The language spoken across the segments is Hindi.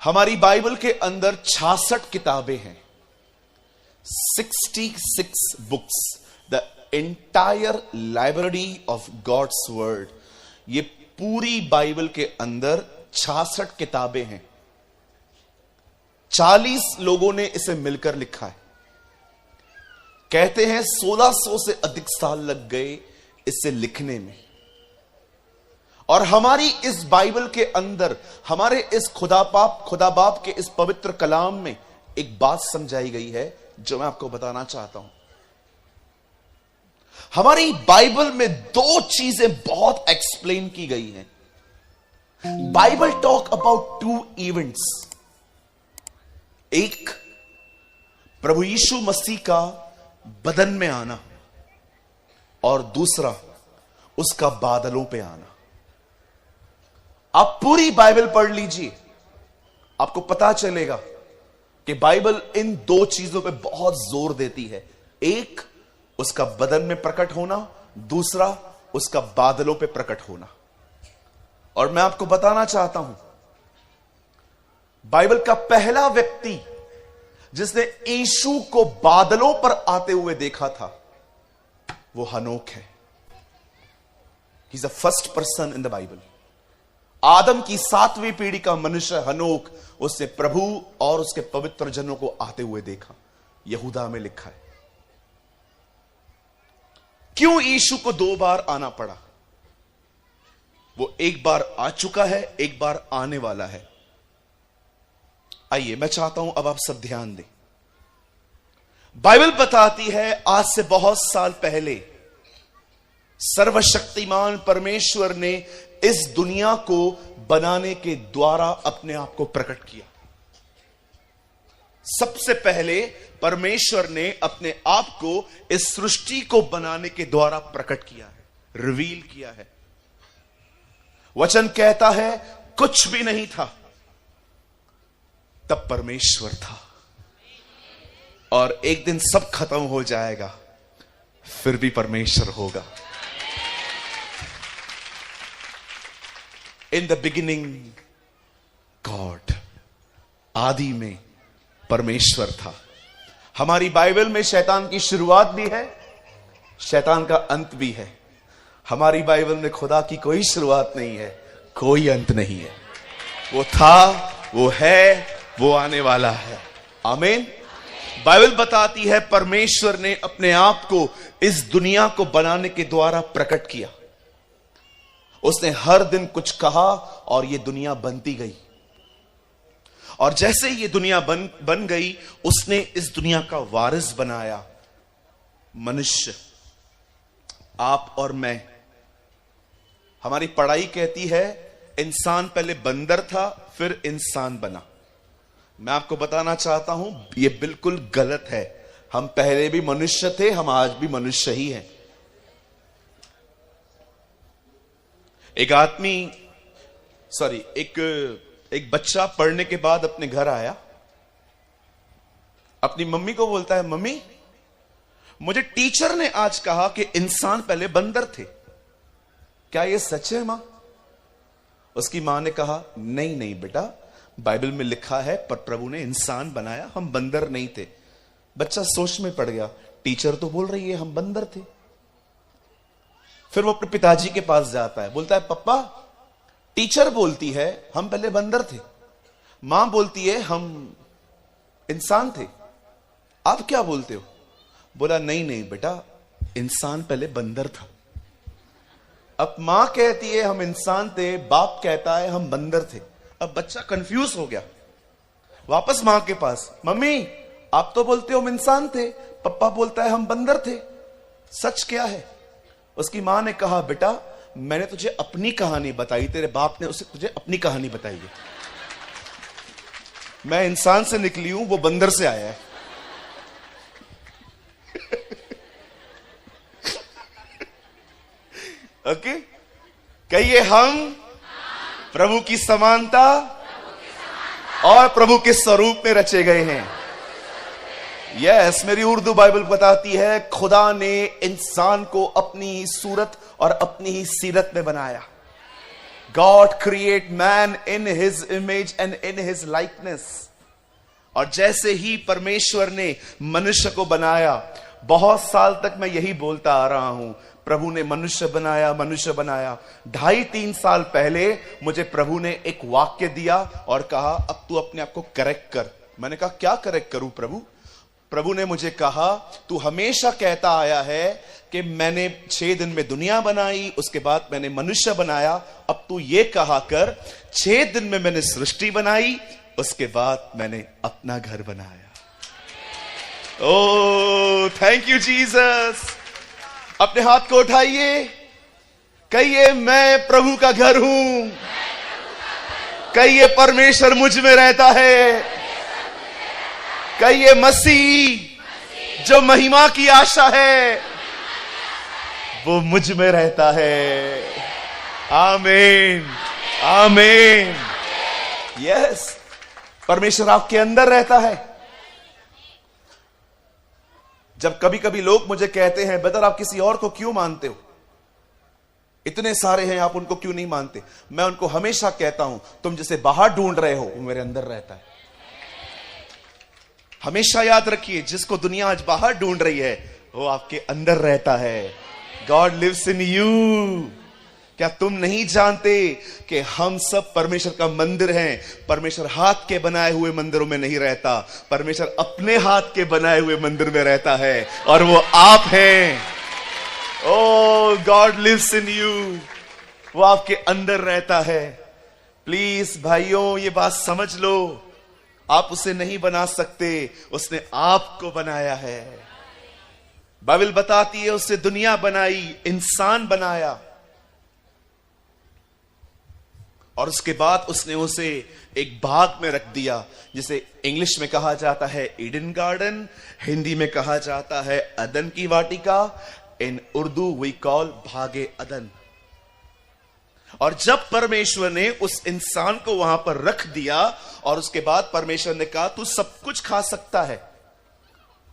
हमारी बाइबल के अंदर 66 किताबें हैं, 66 books, the entire library of God's word. ये पूरी बाइबल के अंदर 66 किताबें हैं। 40 लोगों ने इसे मिलकर लिखा है। कहते हैं 1600 से अधिक साल लग गए इसे लिखने में। और हमारी इस बाइबल के अंदर, हमारे इस खुदा बाप के इस पवित्र कलाम में एक बात समझाई गई है जो मैं आपको बताना चाहता हूं। हमारी बाइबल में दो चीजें बहुत एक्सप्लेन की गई हैं। Bible talk about 2 events. एक, प्रभु यीशु मसीह का बदन में आना, और दूसरा, उसका बादलों पे आना। आप पूरी बाइबल पढ़ लीजिए, आपको पता चलेगा कि बाइबल इन दो चीजों पे बहुत जोर देती है। एक, उसका बदन में प्रकट होना, दूसरा, उसका बादलों पे प्रकट होना। और मैं आपको बताना चाहता हूं, बाइबल का पहला व्यक्ति जिसने यीशु को बादलों पर आते हुए देखा था, वो हनोक है। He is the first person in the Bible. आदम की 7वीं पीढ़ी का मनुष्य हनोक, उसने प्रभु और उसके पवित्र जनों को आते हुए देखा। यहूदा में लिखा है। क्यों यीशु को 2 बार आना पड़ा? वो एक बार आ चुका है, एक बार आने वाला है। आइए, मैं चाहता हूं अब आप सब ध्यान दें। बाइबल बताती है आज से बहुत साल पहले सर्वशक्तिमान परमेश्वर ने इस दुनिया को बनाने के द्वारा अपने आप को प्रकट किया। सबसे पहले परमेश्वर ने अपने आप को इस सृष्टि को बनाने के द्वारा प्रकट किया है, रिवील किया है। वचन कहता है कुछ भी नहीं था, तब परमेश्वर था। और एक दिन सब खत्म हो जाएगा, फिर भी परमेश्वर होगा। इन द बिगिनिंग गॉड, आदि में परमेश्वर था। हमारी बाइबल में शैतान की शुरुआत भी है, शैतान का अंत भी है। हमारी बाइबल में खुदा की कोई शुरुआत नहीं है, कोई अंत नहीं है। वो था, वो है, वो आने वाला है। आमीन। बाइबल बताती है परमेश्वर ने अपने आप को इस दुनिया को बनाने के द्वारा प्रकट किया। उसने हर दिन कुछ कहा और ये दुनिया बनती गई। और जैसे ये दुनिया बन गई, उसने इस दुनिया का वारिस बनाया मनुष्य, आप और मैं। हमारी पढ़ाई कहती है इंसान पहले बंदर था, फिर इंसान बना। मैं आपको बताना चाहता हूं, यह बिल्कुल गलत है। हम पहले भी मनुष्य थे, हम आज भी मनुष्य ही हैं। एक बच्चा पढ़ने के बाद अपने घर आया, अपनी मम्मी को बोलता है, मम्मी मुझे टीचर ने आज कहा कि इंसान पहले बंदर थे, क्या यह सच है मां? उसकी मां ने कहा, नहीं नहीं बेटा, बाइबल में लिखा है पर प्रभु ने इंसान बनाया, हम बंदर नहीं थे। बच्चा सोच में पड़ गया, टीचर तो बोल रही है हम बंदर थे। फिर वो अपने पिताजी के पास जाता है, बोलता है, पप्पा टीचर बोलती है हम पहले बंदर थे, मां बोलती है हम इंसान थे, आप क्या बोलते हो? बोला, नहीं नहीं बेटा, इंसान पहले बंदर था। अब मां कहती है हम इंसान थे, बाप कहता है हम बंदर थे। अब बच्चा कंफ्यूज हो गया, वापस मां के पास, मम्मी आप तो बोलते हो हम इंसान थे, पप्पा बोलता है हम बंदर थे, सच क्या है? उसकी मां ने कहा, बेटा मैंने तुझे अपनी कहानी बताई, तेरे बाप ने उसे तुझे अपनी कहानी बताई है। मैं इंसान से निकली हूं, वो बंदर से आया है। ओके, कहिए हम प्रभु की समानता और प्रभु के स्वरूप में रचे गए हैं। यस, मेरी उर्दू बाइबल बताती है खुदा ने इंसान को अपनी ही सूरत और अपनी ही सीरत में बनाया। God create man in his image and in his likeness. और जैसे ही परमेश्वर ने मनुष्य को बनाया, बहुत साल तक मैं यही बोलता आ रहा हूं, प्रभु ने मनुष्य बनाया, मनुष्य बनाया। 2.5-3 साल पहले मुझे प्रभु ने एक वाक्य दिया और कहा अब तू अपने आप को करेक्ट कर। मैंने कहा क्या करेक्ट करूं प्रभु? प्रभु ने मुझे कहा तू हमेशा कहता आया है कि मैंने 6 दिन में दुनिया बनाई, उसके बाद मैंने मनुष्य बनाया। अब तू ये कहा कर 6 दिन में मैंने सृष्टि बनाई, उसके बाद मैंने अपना घर बनाया। Oh thank you Jesus. अपने हाथ को उठाइए, कहिए मैं प्रभु का घर हूं। कहिए परमेश्वर मुझ में रहता है। कहिए मसीह जो महिमा की आशा है वो मुझ में रहता है। आमीन आमीन। यस, परमेश्वर आपके अंदर रहता है। जब कभी कभी लोग मुझे कहते हैं ब्रदर आप किसी और को क्यों मानते हो, इतने सारे हैं आप उनको क्यों नहीं मानते, मैं उनको हमेशा कहता हूं तुम जिसे बाहर ढूंढ रहे हो वो मेरे अंदर रहता है। हमेशा याद रखिए जिसको दुनिया आज बाहर ढूंढ रही है वो आपके अंदर रहता है। God lives in you. क्या तुम नहीं जानते कि हम सब परमेश्वर का मंदिर हैं? परमेश्वर हाथ के बनाए हुए मंदिरों में नहीं रहता, परमेश्वर अपने हाथ के बनाए हुए मंदिर में रहता है और वो आप हैं। ओ गॉड लिव्स इन यू, वो आपके अंदर रहता है। प्लीज भाइयों ये बात समझ लो, आप उसे नहीं बना सकते, उसने आपको बनाया है। बाइबल बताती है उससे दुनिया बनाई, इंसान बनाया और उसके बाद उसने उसे एक बाग में रख दिया जिसे इंग्लिश में कहा जाता है ईडन गार्डन, हिंदी में कहा जाता है अदन की वाटिका, इन उर्दू वी कॉल भागे अदन। और जब परमेश्वर ने उस इंसान को वहां पर रख दिया और उसके बाद परमेश्वर ने कहा तू सब कुछ खा सकता है,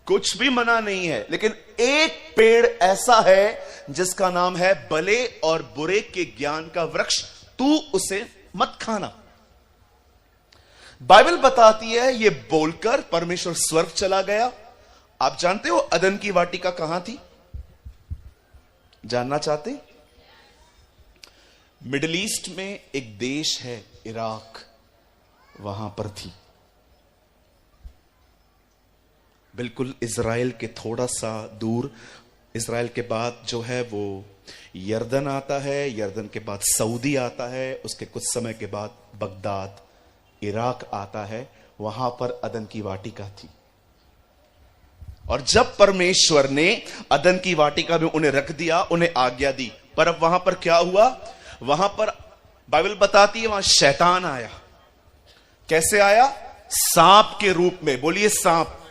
कुछ भी मना नहीं है, लेकिन एक पेड़ ऐसा है जिसका नाम है भले और बुरे के ज्ञान का वृक्ष, तू उसे मत खाना। बाइबल बताती है ये बोलकर परमेश्वर स्वर्ग चला गया। आप जानते हो अदन की वाटिका कहां थी? जानना चाहते? मिडिल ईस्ट में एक देश है इराक, वहां पर थी, बिल्कुल इजराइल के थोड़ा सा दूर। इजराइल के बाद जो है वो यर्दन आता है, यर्दन के बाद सऊदी आता है, उसके कुछ समय के बाद बगदाद इराक आता है। वहां पर अदन की वाटिका थी और जब परमेश्वर ने अदन की वाटिका में उन्हें रख दिया, उन्हें आज्ञा दी, पर अब वहां पर क्या हुआ? वहां पर बाइबल बताती है वहां शैतान आया। कैसे आया? सांप के रूप में। बोलिए सांप।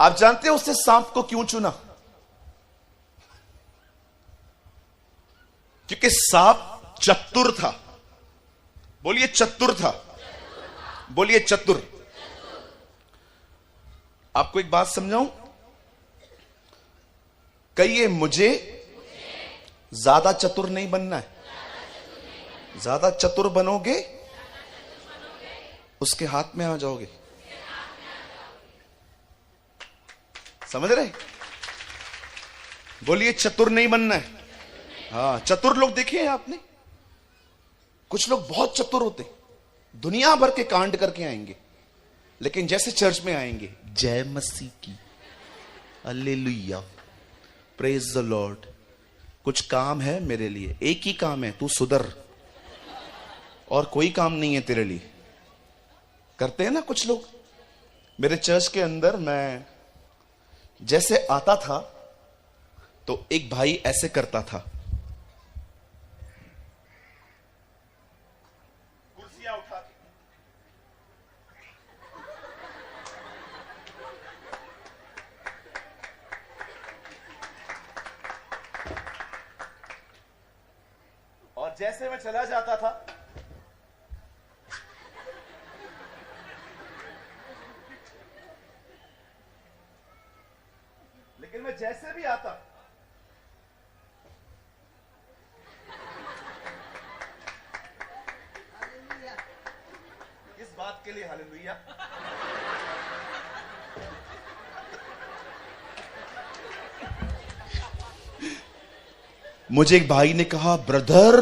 आप जानते हो उसने सांप को क्यों चुना? क्योंकि सांप चतुर था। बोलिए चतुर था। बोलिए चतुर। आपको एक बात समझाऊं, कहिए मुझे ज्यादा चतुर नहीं बनना है। ज्यादा चतुर बनोगे उसके हाथ में आ जाओगे। समझ रहे? बोलिए चतुर नहीं बनना है। हाँ, चतुर लोग देखे हैं आपने? कुछ लोग बहुत चतुर होते, दुनिया भर के कांड करके आएंगे, लेकिन जैसे चर्च में आएंगे, जय मसीह की, हालेलुया, प्रेज द लॉर्ड, कुछ काम है मेरे लिए, एक ही काम है, तू सुधर, और कोई काम नहीं है तेरे लिए। करते हैं ना कुछ लोग। मेरे चर्च के अंदर मैं जैसे आता था तो एक भाई ऐसे करता था, कुर्सियां उठा के, और जैसे मैं चला जाता था लेकिन मैं जैसे भी आता बात के लिए हालेलुया। मुझे एक भाई ने कहा, ब्रदर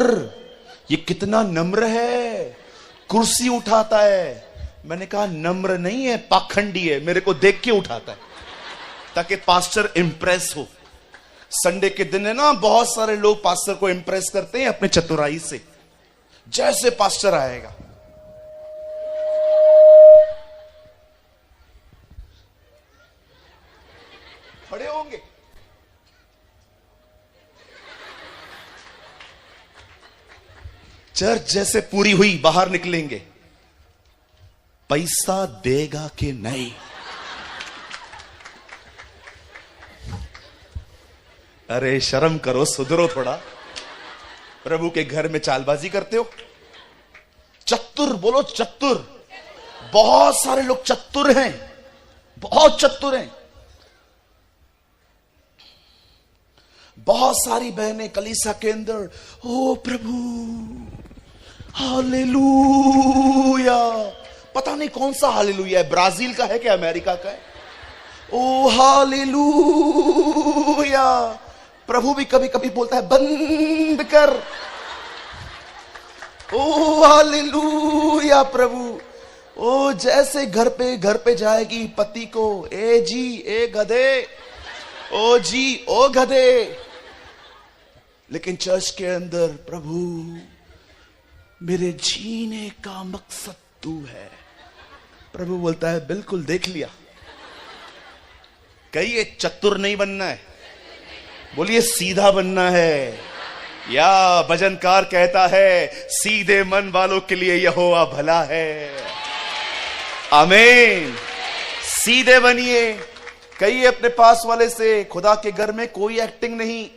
ये कितना नम्र है, कुर्सी उठाता है। मैंने कहा नम्र नहीं है, पाखंडी है, मेरे को देख के उठाता है ताकि पास्टर इंप्रेस हो। संडे के दिन है ना, बहुत सारे लोग पास्टर को इंप्रेस करते हैं अपने चतुराई से। जैसे पास्टर आएगा, खड़े होंगे, चर्च जैसे पूरी हुई, बाहर निकलेंगे, पैसा देगा कि नहीं? अरे शर्म करो, सुधरो थोड़ा। प्रभु के घर में चालबाजी करते हो। चतुर बोलो, चतुर। बहुत सारे लोग चतुर हैं, बहुत चतुर हैं। बहुत सारी बहनें कलीसिया के अंदर, ओ प्रभु हालेलुया, पता नहीं कौन सा हालेलुया है, ब्राजील का है क्या अमेरिका का है? ओ हालेलुया। प्रभु भी कभी कभी बोलता है बंद कर। ओ हालेलुया प्रभु। ओ जैसे घर पे जाएगी पति को, ए जी ए गधे, ओ जी ओ गधे। लेकिन चर्च के अंदर, प्रभु मेरे जीने का मकसद तू है। प्रभु बोलता है बिल्कुल, देख लिया। कहिए चतुर नहीं बनना है, बोलिए सीधा बनना है। या भजनकार कहता है, सीधे मन वालों के लिए यहोवा भला है। आमीन। सीधे बनिए। कहिए अपने पास वाले से, खुदा के घर में कोई एक्टिंग नहीं।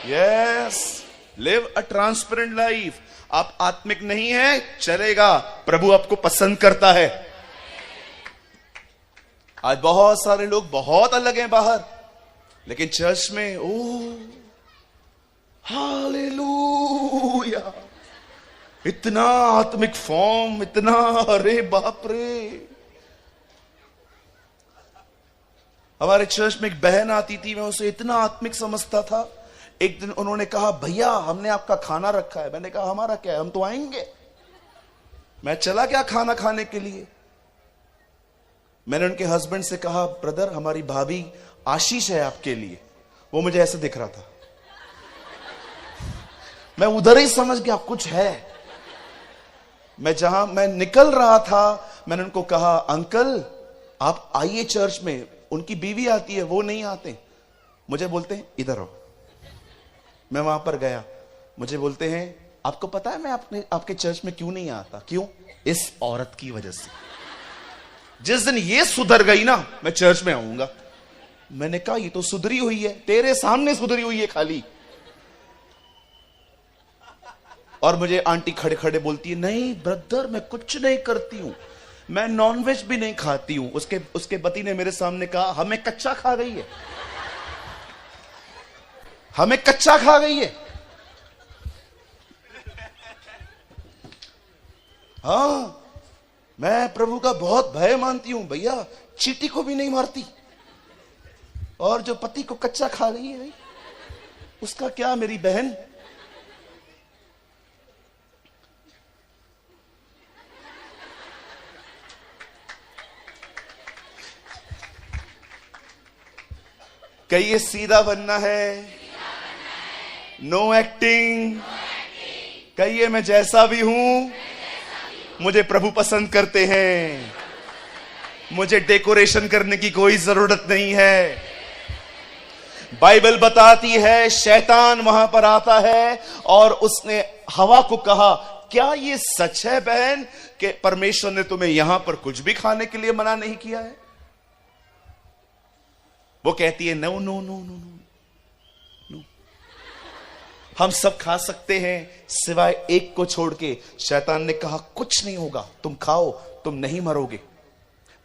Yes, live a transparent life. आप आत्मिक नहीं है, चलेगा, प्रभु आपको पसंद करता है। आज बहुत सारे लोग बहुत अलग हैं बाहर, लेकिन चर्च में ओ हालेलुया, इतना आत्मिक फॉर्म, इतना, अरे बाप रे। हमारे चर्च में एक बहन आती थी, मैं उसे इतना आत्मिक समझता था। एक दिन उन्होंने कहा, भैया हमने आपका खाना रखा है। मैंने कहा हमारा क्या है, हम तो आएंगे। मैं चला गया खाना खाने के लिए। मैंने उनके हस्बैंड से कहा, ब्रदर हमारी भाभी आशीष है आपके लिए। वो मुझे ऐसे दिख रहा था, मैं उधर ही समझ गया कुछ है। मैं निकल रहा था, मैंने उनको कहा, अंकल आप आइए चर्च में। उनकी बीवी आती है, वो नहीं आते। मुझे बोलते हैं इधर आओ। मैं वहां पर गया, मुझे बोलते हैं आपको पता है मैं आपके चर्च में क्यों नहीं आता? क्यों? इस औरत की वजह से। जिस दिन ये सुधर गई ना, मैं चर्च में आऊंगा। मैंने कहा ये तो सुधरी हुई है, तेरे सामने सुधरी हुई है खाली। और मुझे आंटी खड़े खड़े बोलती है, नहीं ब्रदर मैं कुछ नहीं करती हूं, मैं नॉनवेज भी नहीं खाती हूं। उसके पति ने मेरे सामने कहा, हमें कच्चा खा गई है, हमें कच्चा खा गई है। हाँ, मैं प्रभु का बहुत भय मानती हूं भैया, चींटी को भी नहीं मारती। और जो पति को कच्चा खा गई है, उसका क्या मेरी बहन। कहिए सीधा बनना है, नो एक्टिंग। कहिए मैं जैसा भी हूं, मुझे प्रभु पसंद करते हैं, मुझे डेकोरेशन करने की कोई जरूरत नहीं है। बाइबल बताती है शैतान वहां पर आता है और उसने हवा को कहा, क्या ये सच है बहन कि परमेश्वर ने तुम्हें यहां पर कुछ भी खाने के लिए मना नहीं किया है? वो कहती है no no no no no no, हम सब खा सकते हैं सिवाय एक को छोड़ के। शैतान ने कहा कुछ नहीं होगा, तुम खाओ, तुम नहीं मरोगे।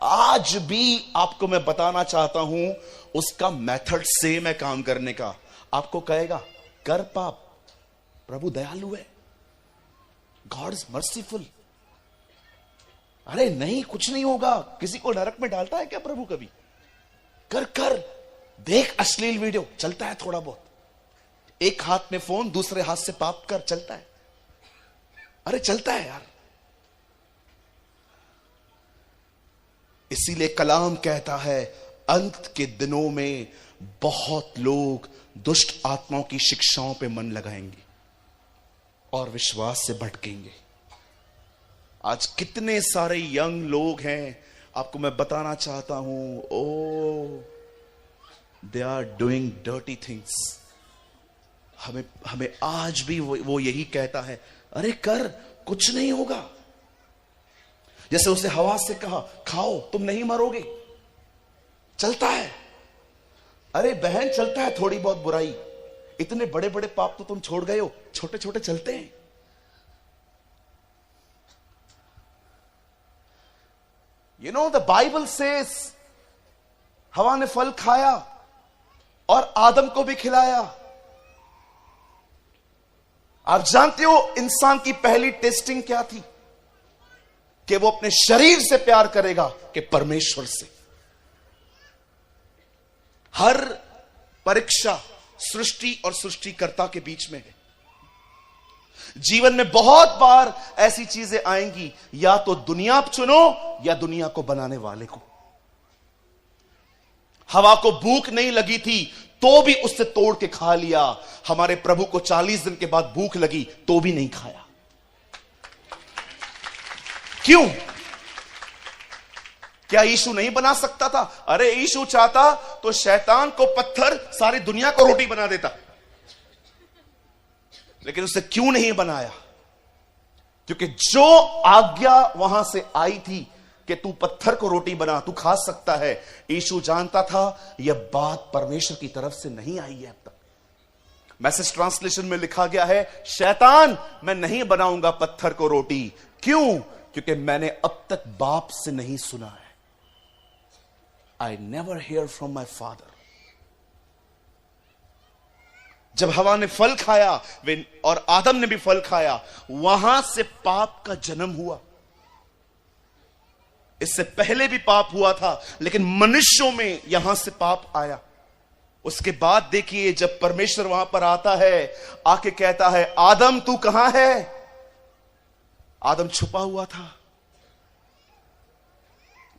आज भी आपको मैं बताना चाहता हूं उसका मेथड सेम है काम करने का। आपको कहेगा कर पाप, प्रभु दयालु है, गॉड इज मर्सीफुल। अरे नहीं, कुछ नहीं होगा। किसी को नरक में डालता है क्या प्रभु कभी? कर कर देख, अश्लील वीडियो चलता है थोड़ा बहुत, एक हाथ में फोन दूसरे हाथ से पाप कर, चलता है। अरे चलता है यार। इसीलिए कलाम कहता है अंत के दिनों में बहुत लोग दुष्ट आत्माओं की शिक्षाओं पे मन लगाएंगे और विश्वास से भटकेंगे। आज कितने सारे यंग लोग हैं, आपको मैं बताना चाहता हूं, oh they are doing dirty things. हमें आज भी वो यही कहता है, अरे कर, कुछ नहीं होगा। जैसे उसे हवा से कहा खाओ तुम नहीं मरोगे, चलता है। अरे बहन चलता है थोड़ी बहुत बुराई, इतने बड़े बड़े पाप तो तुम छोड़ गए हो, छोटे छोटे चलते हैं। You know, the Bible says हवा ने फल खाया और आदम को भी खिलाया। आप जानते हो इंसान की पहली टेस्टिंग क्या थी? कि वो अपने शरीर से प्यार करेगा कि परमेश्वर से। हर परीक्षा सृष्टि और सृष्टिकर्ता के बीच में है। जीवन में बहुत बार ऐसी चीजें आएंगी, या तो दुनिया आप चुनो या दुनिया को बनाने वाले को। हवा को भूख नहीं लगी थी तो भी उससे तोड़ के खा लिया। हमारे प्रभु को 40 दिन के बाद भूख लगी तो भी नहीं खाया। क्यों? क्या यीशु नहीं बना सकता था? अरे यीशु चाहता तो शैतान को पत्थर सारी दुनिया को रोटी बना देता, लेकिन उसे क्यों नहीं बनाया? क्योंकि जो आज्ञा वहां से आई थी कि तू पत्थर को रोटी बना, तू खा सकता है, यीशु जानता था यह बात परमेश्वर की तरफ से नहीं आई है अब तक। मैसेज ट्रांसलेशन में लिखा गया है, शैतान मैं नहीं बनाऊंगा पत्थर को रोटी। क्यों? क्योंकि मैंने अब तक बाप से नहीं सुना है। I never hear from my father. जब हवा ने फल खाया और आदम ने भी फल खाया, वहां से पाप का जन्म हुआ। इससे पहले भी पाप हुआ था, लेकिन मनुष्यों में यहां से पाप आया। उसके बाद देखिए जब परमेश्वर वहां पर आता है, आके कहता है आदम तू कहां है? आदम छुपा हुआ था।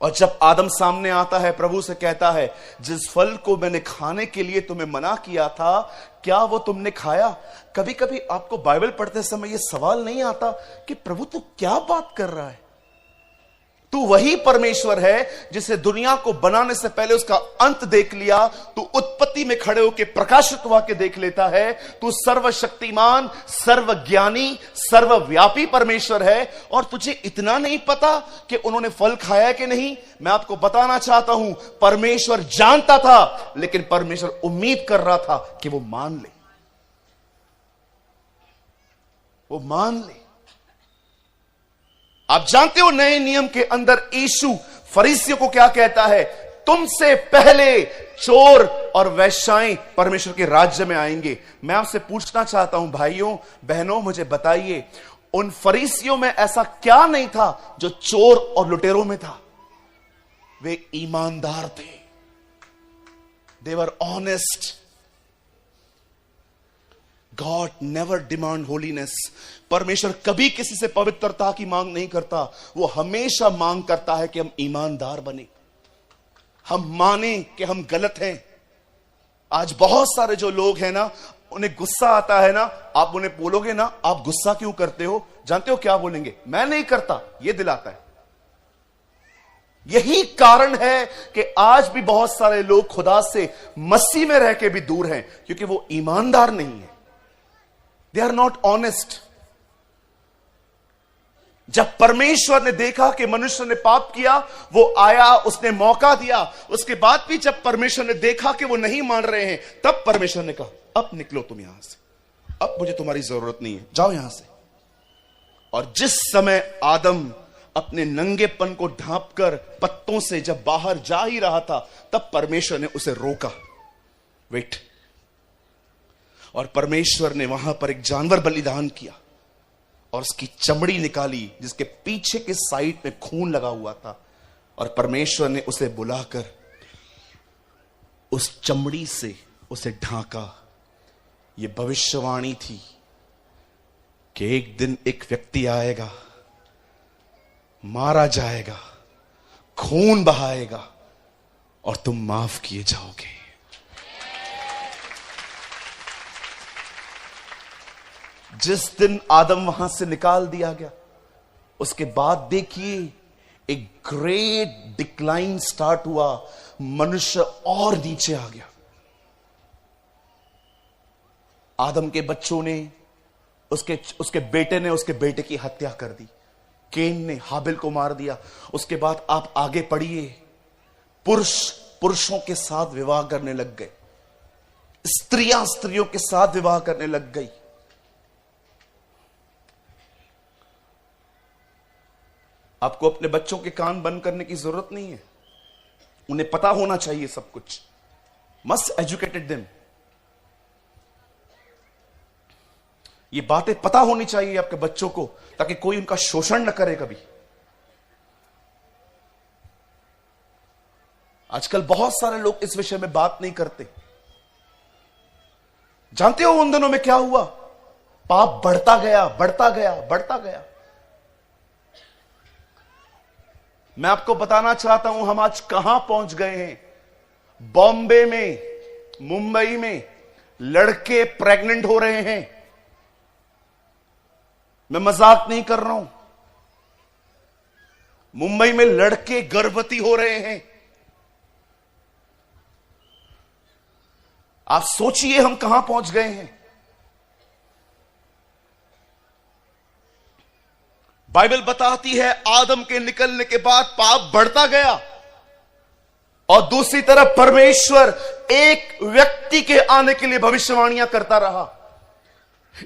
और जब आदम सामने आता है, प्रभु से कहता है जिस फल को मैंने खाने के लिए तुम्हें मना किया था, क्या वो तुमने खाया? कभी कभी आपको बाइबल पढ़ते समय यह सवाल नहीं आता कि प्रभु तू क्या बात कर रहा है? तू वही परमेश्वर है जिसे दुनिया को बनाने से पहले उसका अंत देख लिया। तू उत्पत्ति में खड़े होकर प्रकाशित वाक्य देख लेता है। तू सर्वशक्तिमान, सर्वज्ञानी, सर्वव्यापी परमेश्वर है। और तुझे इतना नहीं पता कि उन्होंने फल खाया कि नहीं? मैं आपको बताना चाहता हूं, परमेश्वर जानता था, लेकिन परमेश्वर उम्मीद कर रहा था कि वो मान ले, वो मान ले। आप जानते हो नए नियम के अंदर यीशु फरीसियों को क्या कहता है? तुमसे पहले चोर और वैश्याएं परमेश्वर के राज्य में आएंगे। मैं आपसे पूछना चाहता हूं भाइयों बहनों, मुझे बताइए उन फरीसियों में ऐसा क्या नहीं था जो चोर और लुटेरों में था? वे ईमानदार थे। They were honest. God never demand holiness. परमेश्वर कभी किसी से पवित्रता की मांग नहीं करता। वो हमेशा मांग करता है कि हम ईमानदार बने, हम माने कि हम गलत हैं। आज बहुत सारे जो लोग हैं ना, उन्हें गुस्सा आता है ना, आप उन्हें बोलोगे ना आप गुस्सा क्यों करते हो, जानते हो क्या बोलेंगे? मैं नहीं करता, ये दिलाता है। यही कारण है कि आज भी बहुत सारे लोग खुदा से मसीह में रह के भी दूर हैं, क्योंकि वो ईमानदार नहीं है। They are not honest. जब परमेश्वर ने देखा कि मनुष्य ने पाप किया, वो आया, उसने मौका दिया। उसके बाद भी जब परमेश्वर ने देखा कि वो नहीं मान रहे हैं, तब परमेश्वर ने कहा अब निकलो तुम यहां से, अब मुझे तुम्हारी जरूरत नहीं है, जाओ यहां से। और जिस समय आदम अपने नंगेपन को ढांपकर पत्तों से जब बाहर जा ही रहा था, तब परमेश्वर ने उसे रोका, वेट। और परमेश्वर ने वहां पर एक जानवर बलिदान किया। और उसकी चमड़ी निकाली जिसके पीछे के साइड में खून लगा हुआ था, और परमेश्वर ने उसे बुलाकर उस चमड़ी से उसे ढांका। यह भविष्यवाणी थी कि एक दिन एक व्यक्ति आएगा, मारा जाएगा, खून बहाएगा और तुम माफ किए जाओगे। जिस दिन आदम वहां से निकाल दिया गया, उसके बाद देखिए एक ग्रेट डिक्लाइन स्टार्ट हुआ, मनुष्य और नीचे आ गया। आदम के बच्चों ने उसके बेटे ने उसके बेटे की हत्या कर दी, केन ने हाबिल को मार दिया। उसके बाद आप आगे पढ़िए, पुरुषों के साथ विवाह करने लग गए, स्त्रियां स्त्रियों के साथ विवाह करने लग गई। आपको अपने बच्चों के कान बंद करने की जरूरत नहीं है, उन्हें पता होना चाहिए सब कुछ। मस्ट एजुकेटेड देम, ये बातें पता होनी चाहिए आपके बच्चों को, ताकि कोई उनका शोषण न करे कभी। आजकल बहुत सारे लोग इस विषय में बात नहीं करते। जानते हो उन दिनों में क्या हुआ? पाप बढ़ता गया, बढ़ता गया, बढ़ता गया। मैं आपको बताना चाहता हूं हम आज कहां पहुंच गए हैं। बॉम्बे में, मुंबई में लड़के प्रेग्नेंट हो रहे हैं। मैं मजाक नहीं कर रहा हूं, मुंबई में लड़के गर्भवती हो रहे हैं। आप सोचिए हम कहां पहुंच गए हैं। बाइबल बताती है आदम के निकलने के बाद पाप बढ़ता गया, और दूसरी तरफ परमेश्वर एक व्यक्ति के आने के लिए भविष्यवाणियां करता रहा।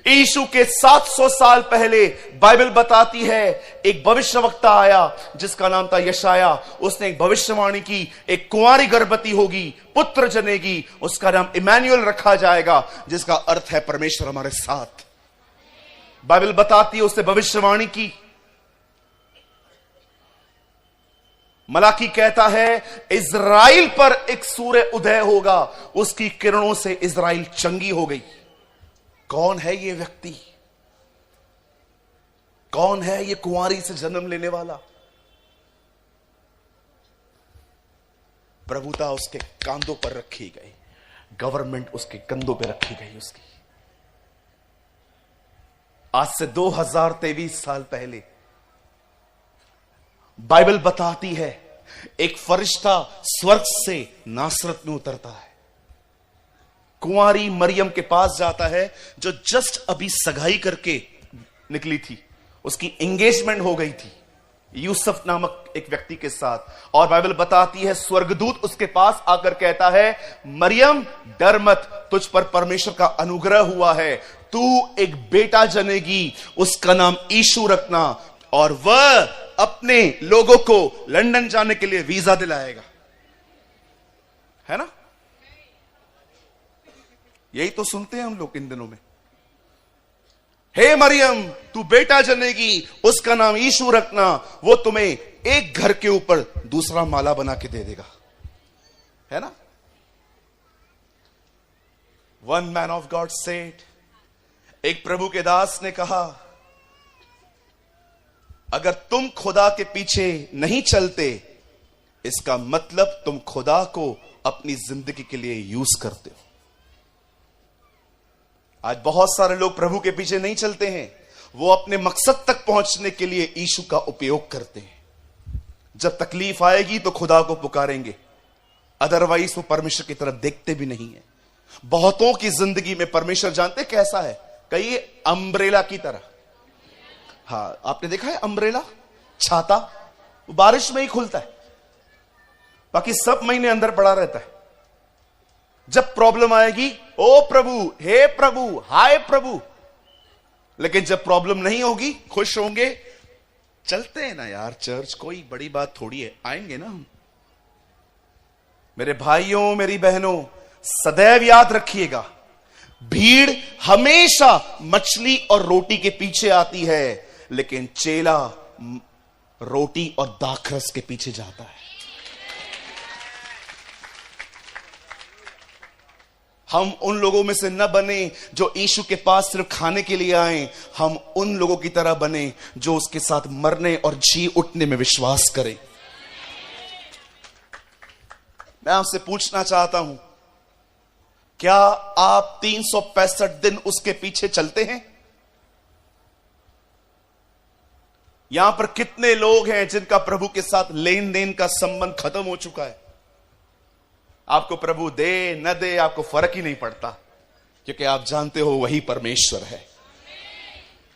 यीशु के 700 साल पहले बाइबल बताती है एक भविष्यवक्ता आया जिसका नाम था यशाया। उसने एक भविष्यवाणी की, एक कुंवारी गर्भवती होगी, पुत्र जनेगी, उसका नाम इमैनुअल रखा जाएगा, जिसका अर्थ है परमेश्वर हमारे साथ। बाइबल बताती है उसने भविष्यवाणी की। मलाकी कहता है इज़राइल पर एक सूर्य उदय होगा, उसकी किरणों से इज़राइल चंगी हो गई। कौन है ये व्यक्ति? कौन है ये कुंवारी से जन्म लेने वाला? प्रभुता उसके कांधों पर रखी गई, गवर्नमेंट उसके कंधों पर रखी गई उसकी। आज से 2023 साल पहले बाइबल बताती है एक फरिश्ता स्वर्ग से नासरत में उतरता है, कुंवारी मरियम के पास जाता है जो जस्ट अभी सगाई करके निकली थी, उसकी एंगेजमेंट हो गई थी यूसुफ नामक एक व्यक्ति के साथ। और बाइबल बताती है स्वर्गदूत उसके पास आकर कहता है मरियम डर मत, तुझ पर परमेश्वर का अनुग्रह हुआ है, तू एक बेटा जनेगी, उसका नाम यीशु रखना, और वह अपने लोगों को लंदन जाने के लिए वीजा दिलाएगा। है ना? यही तो सुनते हैं हम लोग इन दिनों में। हे मरियम तू बेटा जनेगी, उसका नाम यीशु रखना, वो तुम्हें एक घर के ऊपर दूसरा माला बना के दे देगा। है ना? One man of God said, एक प्रभु के दास ने कहा अगर तुम खुदा के पीछे नहीं चलते, इसका मतलब तुम खुदा को अपनी जिंदगी के लिए यूज करते हो। आज बहुत सारे लोग प्रभु के पीछे नहीं चलते हैं, वो अपने मकसद तक पहुंचने के लिए यीशु का उपयोग करते हैं। जब तकलीफ आएगी तो खुदा को पुकारेंगे, अदरवाइज वो परमेश्वर की तरफ देखते भी नहीं है। बहुतों की जिंदगी में परमेश्वर जानते कैसा है? कहिए अम्ब्रेला की तरह। हाँ, आपने देखा है अम्ब्रेला, छाता, बारिश में ही खुलता है, बाकी सब महीने अंदर पड़ा रहता है। जब प्रॉब्लम आएगी ओ प्रभु, हे प्रभु, हाय प्रभु, लेकिन जब प्रॉब्लम नहीं होगी खुश होंगे, चलते हैं ना यार चर्च, कोई बड़ी बात थोड़ी है, आएंगे ना हम। मेरे भाइयों मेरी बहनों, सदैव याद रखिएगा भीड़ हमेशा मछली और रोटी के पीछे आती है, लेकिन चेला रोटी और दाखरस के पीछे जाता है। हम उन लोगों में से न बने जो यीशु के पास सिर्फ खाने के लिए आए, हम उन लोगों की तरह बने जो उसके साथ मरने और जी उठने में विश्वास करें। मैं आपसे पूछना चाहता हूं, क्या आप 365 दिन उसके पीछे चलते हैं? यहां पर कितने लोग हैं जिनका प्रभु के साथ लेन देन का संबंध खत्म हो चुका है? आपको प्रभु दे न दे आपको फर्क ही नहीं पड़ता, क्योंकि आप जानते हो वही परमेश्वर है।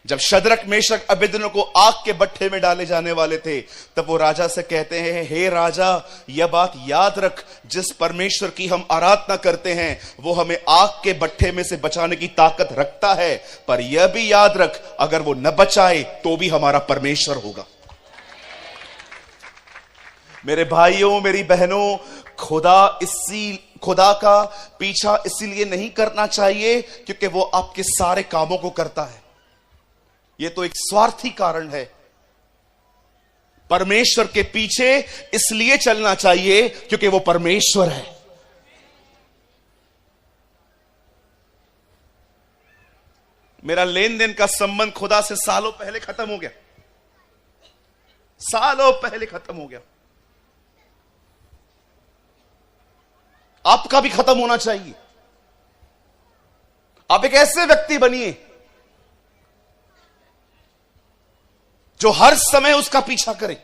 जब शद्रक मेशक अबेदनो को आग के भट्ठे में डाले जाने वाले थे, तब वो राजा से कहते हैं, हे राजा, यह बात याद रख, जिस परमेश्वर की हम आराधना करते हैं वो हमें आग के भट्ठे में से बचाने की ताकत रखता है, पर यह भी याद रख, अगर वो न बचाए तो भी हमारा परमेश्वर होगा। मेरे भाइयों, मेरी बहनों, खुदा का पीछा इसीलिए नहीं करना चाहिए क्योंकि वो आपके सारे कामों को करता है। यह तो एक स्वार्थी कारण है। परमेश्वर के पीछे इसलिए चलना चाहिए क्योंकि वो परमेश्वर है। मेरा लेन देन का संबंध खुदा से सालों पहले खत्म हो गया, सालों पहले खत्म हो गया। आपका भी खत्म होना चाहिए। आप एक ऐसे व्यक्ति बनिए जो हर समय उसका पीछा करे।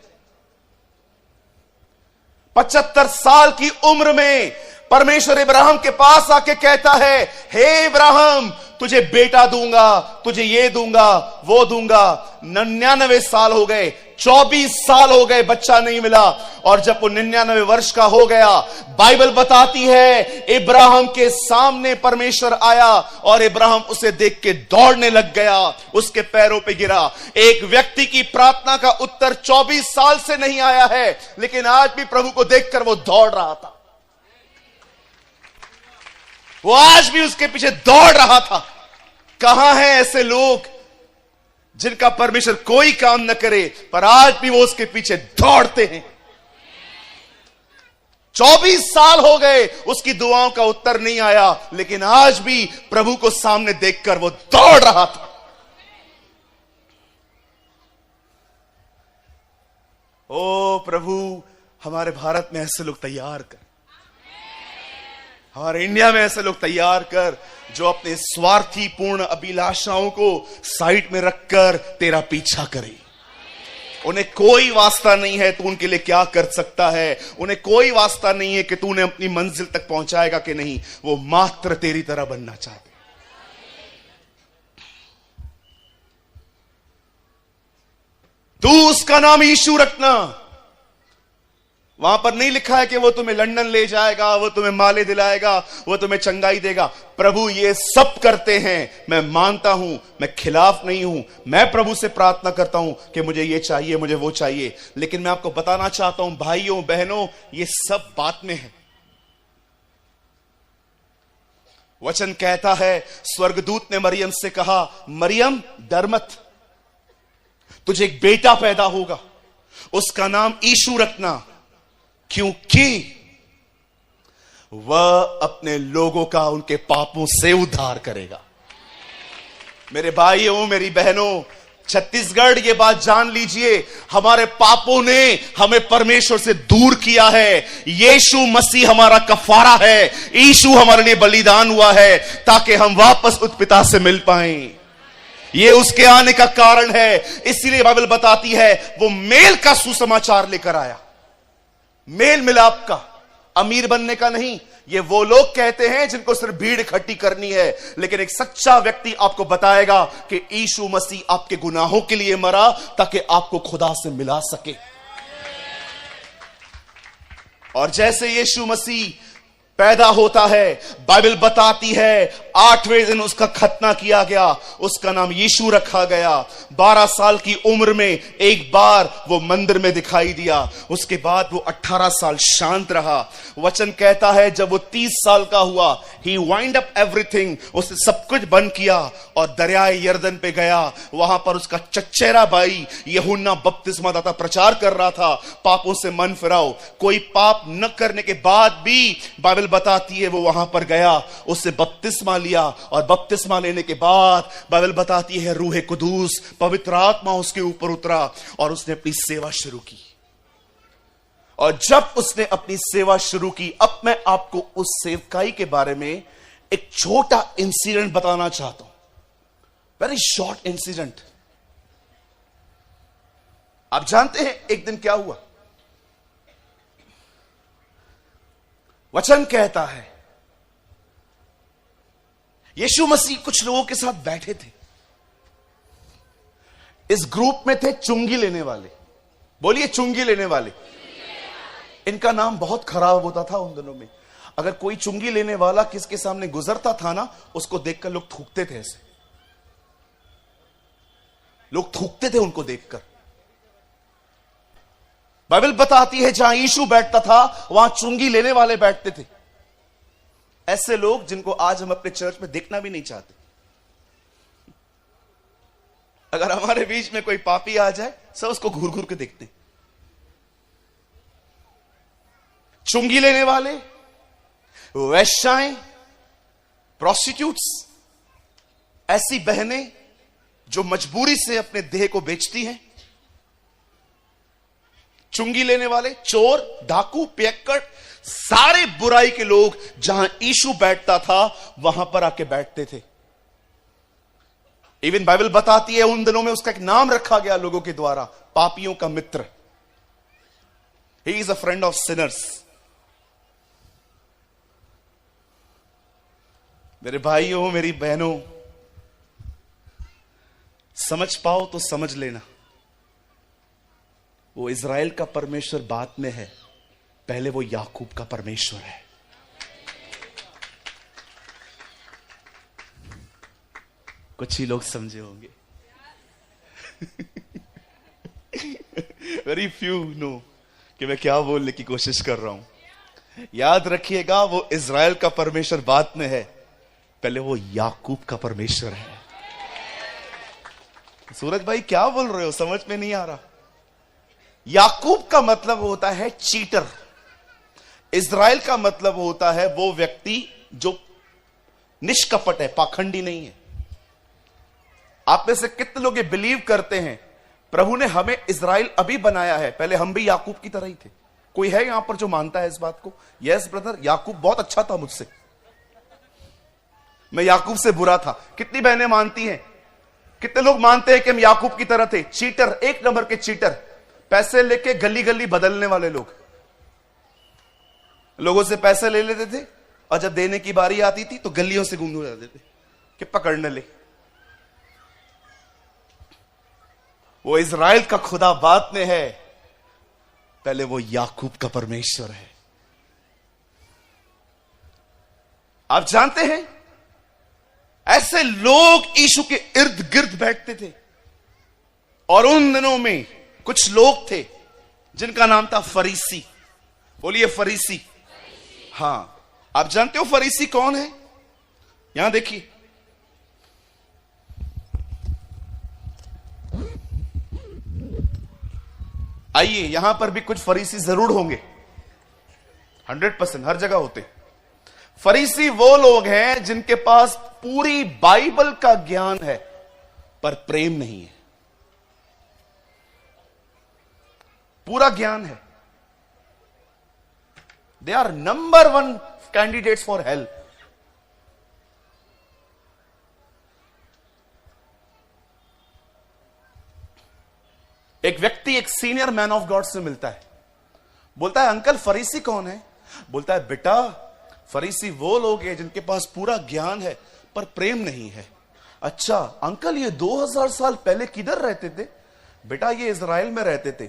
75 साल की उम्र में परमेश्वर इब्राहिम के पास आके कहता है, हे इब्राहिम, तुझे बेटा दूंगा, तुझे ये दूंगा, वो दूंगा। 99 साल हो गए, 24 साल हो गए, बच्चा नहीं मिला। और जब वो 99 वर्ष का हो गया, बाइबल बताती है इब्राहिम के सामने परमेश्वर आया और इब्राहिम उसे देख के दौड़ने लग गया, उसके पैरों पे गिरा। एक व्यक्ति की प्रार्थना का उत्तर 24 साल से नहीं आया है, लेकिन आज भी प्रभु को देखकर वो दौड़ रहा था। वो आज भी उसके पीछे दौड़ रहा था। कहां हैं ऐसे लोग जिनका परमेश्वर कोई काम न करे पर आज भी वो उसके पीछे दौड़ते हैं? 24 साल हो गए, उसकी दुआओं का उत्तर नहीं आया, लेकिन आज भी प्रभु को सामने देखकर वो दौड़ रहा था। ओ प्रभु, हमारे भारत में ऐसे लोग तैयार कर, हमारे इंडिया में ऐसे लोग तैयार कर जो अपने स्वार्थी पूर्ण अभिलाषाओं को साइड में रखकर तेरा पीछा करें। उन्हें कोई वास्ता नहीं है तू उनके लिए क्या कर सकता है, उन्हें कोई वास्ता नहीं है कि तू उन्हें अपनी मंजिल तक पहुंचाएगा कि नहीं। वो मात्र तेरी तरह बनना चाहते। तू उसका नाम यीशु रखना। वहां पर नहीं लिखा है कि वो तुम्हें लंदन ले जाएगा, वो तुम्हें माले दिलाएगा, वो तुम्हें चंगाई देगा। प्रभु ये सब करते हैं, मैं मानता हूं, मैं खिलाफ नहीं हूं। मैं प्रभु से प्रार्थना करता हूं कि मुझे ये चाहिए, मुझे वो चाहिए, लेकिन मैं आपको बताना चाहता हूं भाइयों बहनों, ये सब बात में है। वचन कहता है, स्वर्गदूत ने मरियम से कहा, मरियम डर मत, तुझे एक बेटा पैदा होगा, उसका नाम यीशु रखना, क्योंकि वह अपने लोगों का उनके पापों से उद्धार करेगा। मेरे भाइयों, मेरी बहनों, छत्तीसगढ़ ये बात जान लीजिए, हमारे पापों ने हमें परमेश्वर से दूर किया है। यीशु मसीह हमारा कफारा है, यीशु हमारे लिए बलिदान हुआ है ताकि हम वापस उस पिता से मिल पाएं। ये उसके आने का कारण है। इसीलिए बाइबल बताती है वो मेल का सुसमाचार लेकर आया, मेल मिलाप का, अमीर बनने का नहीं। ये वो लोग कहते हैं जिनको सिर्फ भीड़ इकट्ठी करनी है, लेकिन एक सच्चा व्यक्ति आपको बताएगा कि यीशु मसीह आपके गुनाहों के लिए मरा ताकि आपको खुदा से मिला सके। और जैसे यीशु मसीह पैदा होता है, बाइबल बताती है 8वें दिन उसका खतना किया गया, उसका नाम यीशु रखा गया। 12 साल की उम्र में एक बार वो मंदिर में दिखाई दिया, उसके बाद वो 18 साल शांत रहा। वचन कहता है जब वो 30 साल का हुआ, ही वाइंड अप एवरीथिंग, उसने सब कुछ बंद किया और दरियाए यरदन पे गया। वहां पर उसका चचेरा भाई यूहन्ना बपतिस्मा दाता प्रचार कर रहा था, पापों से मन फिराओ। कोई पाप न करने के बाद भी बाइबल बताती है वो वहां पर गया, उससे बपतिस्मा लिया, और बपतिस्मा लेने के बाद बाइबल बताती है रूहे कुदूस, पवित्र आत्मा उसके ऊपर उतरा और उसने अपनी सेवा शुरू की। और जब उसने अपनी सेवा शुरू की, अब मैं आपको उस सेवकाई के बारे में एक छोटा इंसिडेंट बताना चाहता हूं, वेरी शॉर्ट इंसिडेंट। आप जानते हैं एक दिन क्या हुआ? वचन कहता है यीशु मसीह कुछ लोगों के साथ बैठे थे। इस ग्रुप में थे चुंगी लेने वाले। बोलिए चुंगी लेने वाले। इनका नाम बहुत खराब होता था उन दिनों में। अगर कोई चुंगी लेने वाला किसके सामने गुजरता था ना, उसको देखकर लोग थूकते थे। ऐसे लोग थूकते थे उनको देखकर। बाइबल बताती है जहां यीशु बैठता था वहां चुंगी लेने वाले बैठते थे। ऐसे लोग जिनको आज हम अपने चर्च में देखना भी नहीं चाहते। अगर हमारे बीच में कोई पापी आ जाए, सब उसको घूर घूर के देखते। चुंगी लेने वाले, वैश्याएं, प्रोस्टिट्यूट्स, ऐसी बहनें जो मजबूरी से अपने देह को बेचती हैं, चुंगी लेने वाले, चोर, डाकू, पियक्कड़, सारे बुराई के लोग जहां यीशु बैठता था वहां पर आके बैठते थे। इवन बाइबल बताती है उन दिनों में उसका एक नाम रखा गया लोगों के द्वारा, पापियों का मित्र। He is a friend of sinners. मेरे भाइयों, मेरी बहनों, समझ पाओ तो समझ लेना, वो इज़राइल का परमेश्वर बाद में है, पहले वो याकूब का परमेश्वर है। कुछ ही लोग समझे होंगे। वेरी फ्यू नो कि मैं क्या बोलने की कोशिश कर रहा हूं। याद रखिएगा, वो इज़राइल का परमेश्वर बाद में है, पहले वो याकूब का परमेश्वर है। सूरज भाई क्या बोल रहे हो, समझ में नहीं आ रहा। याकूब का मतलब होता है चीटर। इज़राइल का मतलब होता है वो व्यक्ति जो निष्कपट है, पाखंडी नहीं है। आप में से कितने लोग ये बिलीव करते हैं प्रभु ने हमें इज़राइल अभी बनाया है, पहले हम भी याकूब की तरह ही थे? कोई है यहां पर जो मानता है इस बात को? यस ब्रदर, याकूब बहुत अच्छा था मुझसे, मैं याकूब से बुरा था। कितनी बहनें मानती हैं? कितने लोग मानते हैं कि हम याकूब की तरह थे? चीटर, एक नंबर के चीटर, पैसे लेके गली गली बदलने वाले लोग। लोगों से पैसे ले लेते थे और जब देने की बारी आती थी तो गलियों से घूमने जाते थे कि पकड़ने ले। वो इज़राइल का खुदा बाद में है, पहले वो याकूब का परमेश्वर है। आप जानते हैं ऐसे लोग यीशु के इर्द गिर्द बैठते थे। और उन दिनों में कुछ लोग थे जिनका नाम था फरीसी। बोलिए फरीसी। हां, आप जानते हो फरीसी कौन है? यहां देखिए, आइए, यहां पर भी कुछ फरीसी जरूर होंगे, 100% हर जगह होते। फरीसी वो लोग हैं जिनके पास पूरी बाइबल का ज्ञान है पर प्रेम नहीं है। पूरा ज्ञान है, they are number 1 candidates for hell. एक व्यक्ति एक सीनियर मैन ऑफ गॉड से मिलता है, बोलता है अंकल फरीसी कौन है? बोलता है बेटा फरीसी वो लोग हैं जिनके पास पूरा ज्ञान है पर प्रेम नहीं है। अच्छा अंकल, ये 2000 साल पहले किधर रहते थे? बेटा ये इज़राइल में रहते थे।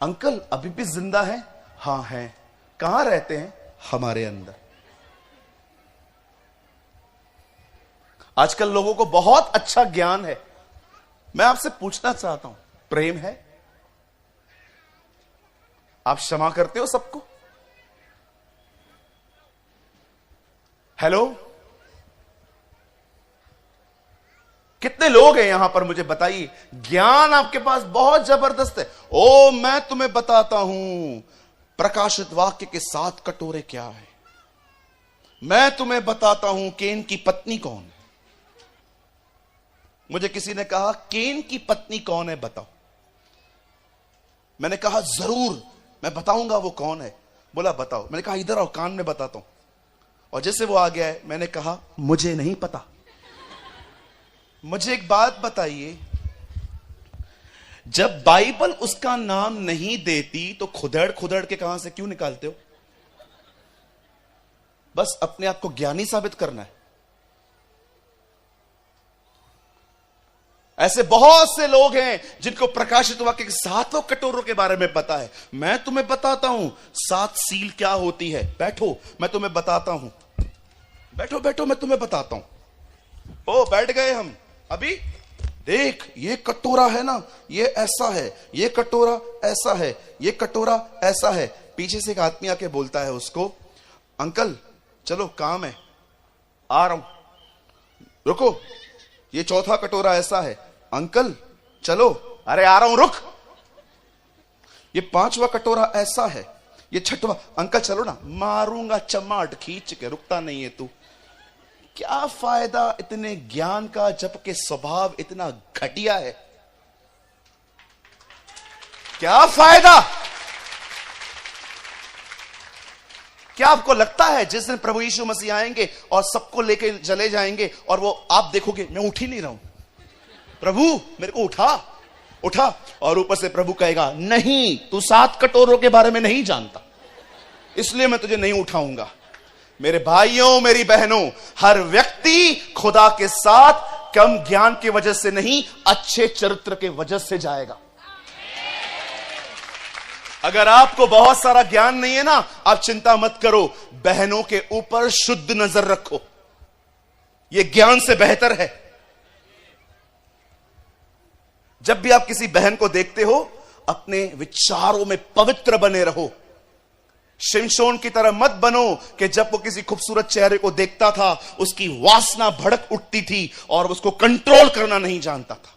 अंकल अभी भी जिंदा है? हाँ हैं। कहां रहते हैं? हमारे अंदर। आजकल लोगों को बहुत अच्छा ज्ञान है। मैं आपसे पूछना चाहता हूं, प्रेम है? आप क्षमा करते हो सबको? हेलो, कितने लोग हैं यहां पर, मुझे बताइए। ज्ञान आपके पास बहुत जबरदस्त है। ओ, मैं तुम्हें बताता हूं प्रकाशित वाक्य के 7 कटोरे क्या है। मैं तुम्हें बताता हूं केन की पत्नी कौन है। मुझे किसी ने कहा केन की पत्नी कौन है बताओ। मैंने कहा जरूर मैं बताऊंगा वो कौन है। बोला बताओ। मैंने कहा इधर आओ, कान में बताता हूं। और जैसे वो आ गया है, मैंने कहा मुझे नहीं पता। मुझे एक बात बताइए, जब बाइबल उसका नाम नहीं देती तो खुदड़ खुदड़ के कहां से क्यों निकालते हो? बस अपने आप को ज्ञानी साबित करना है। ऐसे बहुत से लोग हैं जिनको प्रकाशित वाक्य के 7 कटोरों के बारे में पता है। मैं तुम्हें बताता हूं 7 सील क्या होती है। बैठो, मैं तुम्हें बताता हूं। बैठो बैठो, मैं तुम्हें बताता हूं। ओ, बैठ गए हम। अभी देख, ये कटोरा है ना, ये ऐसा है, ये कटोरा ऐसा है, ये कटोरा ऐसा है। पीछे से एक आदमी आके बोलता है उसको, अंकल चलो काम है, आ रहा हूं। रुको, ये 4था कटोरा ऐसा है। अंकल चलो, अरे आ रहा हूं, रुक। ये 5वां कटोरा ऐसा है, ये 6वां। अंकल चलो ना, मारूंगा चमाट खींच के, रुकता नहीं है तू। क्या फायदा इतने ज्ञान का जबकि स्वभाव इतना घटिया है? क्या फायदा? क्या आपको लगता है जिस दिन प्रभु यीशु मसीह आएंगे और सबको लेके चले जाएंगे और वो आप देखोगे मैं उठ ही नहीं रहा हूं, प्रभु मेरे को उठा उठा, और ऊपर से प्रभु कहेगा नहीं, तू 7 कटोरों के बारे में नहीं जानता, इसलिए मैं तुझे नहीं उठाऊंगा। मेरे भाइयों, मेरी बहनों, हर व्यक्ति खुदा के साथ कम ज्ञान की वजह से नहीं, अच्छे चरित्र के वजह से जाएगा। अगर आपको बहुत सारा ज्ञान नहीं है ना, आप चिंता मत करो, बहनों के ऊपर शुद्ध नजर रखो, यह ज्ञान से बेहतर है। जब भी आप किसी बहन को देखते हो, अपने विचारों में पवित्र बने रहो। शिमशोन की तरह मत बनो कि जब वो किसी खूबसूरत चेहरे को देखता था उसकी वासना भड़क उठती थी और उसको कंट्रोल करना नहीं जानता था।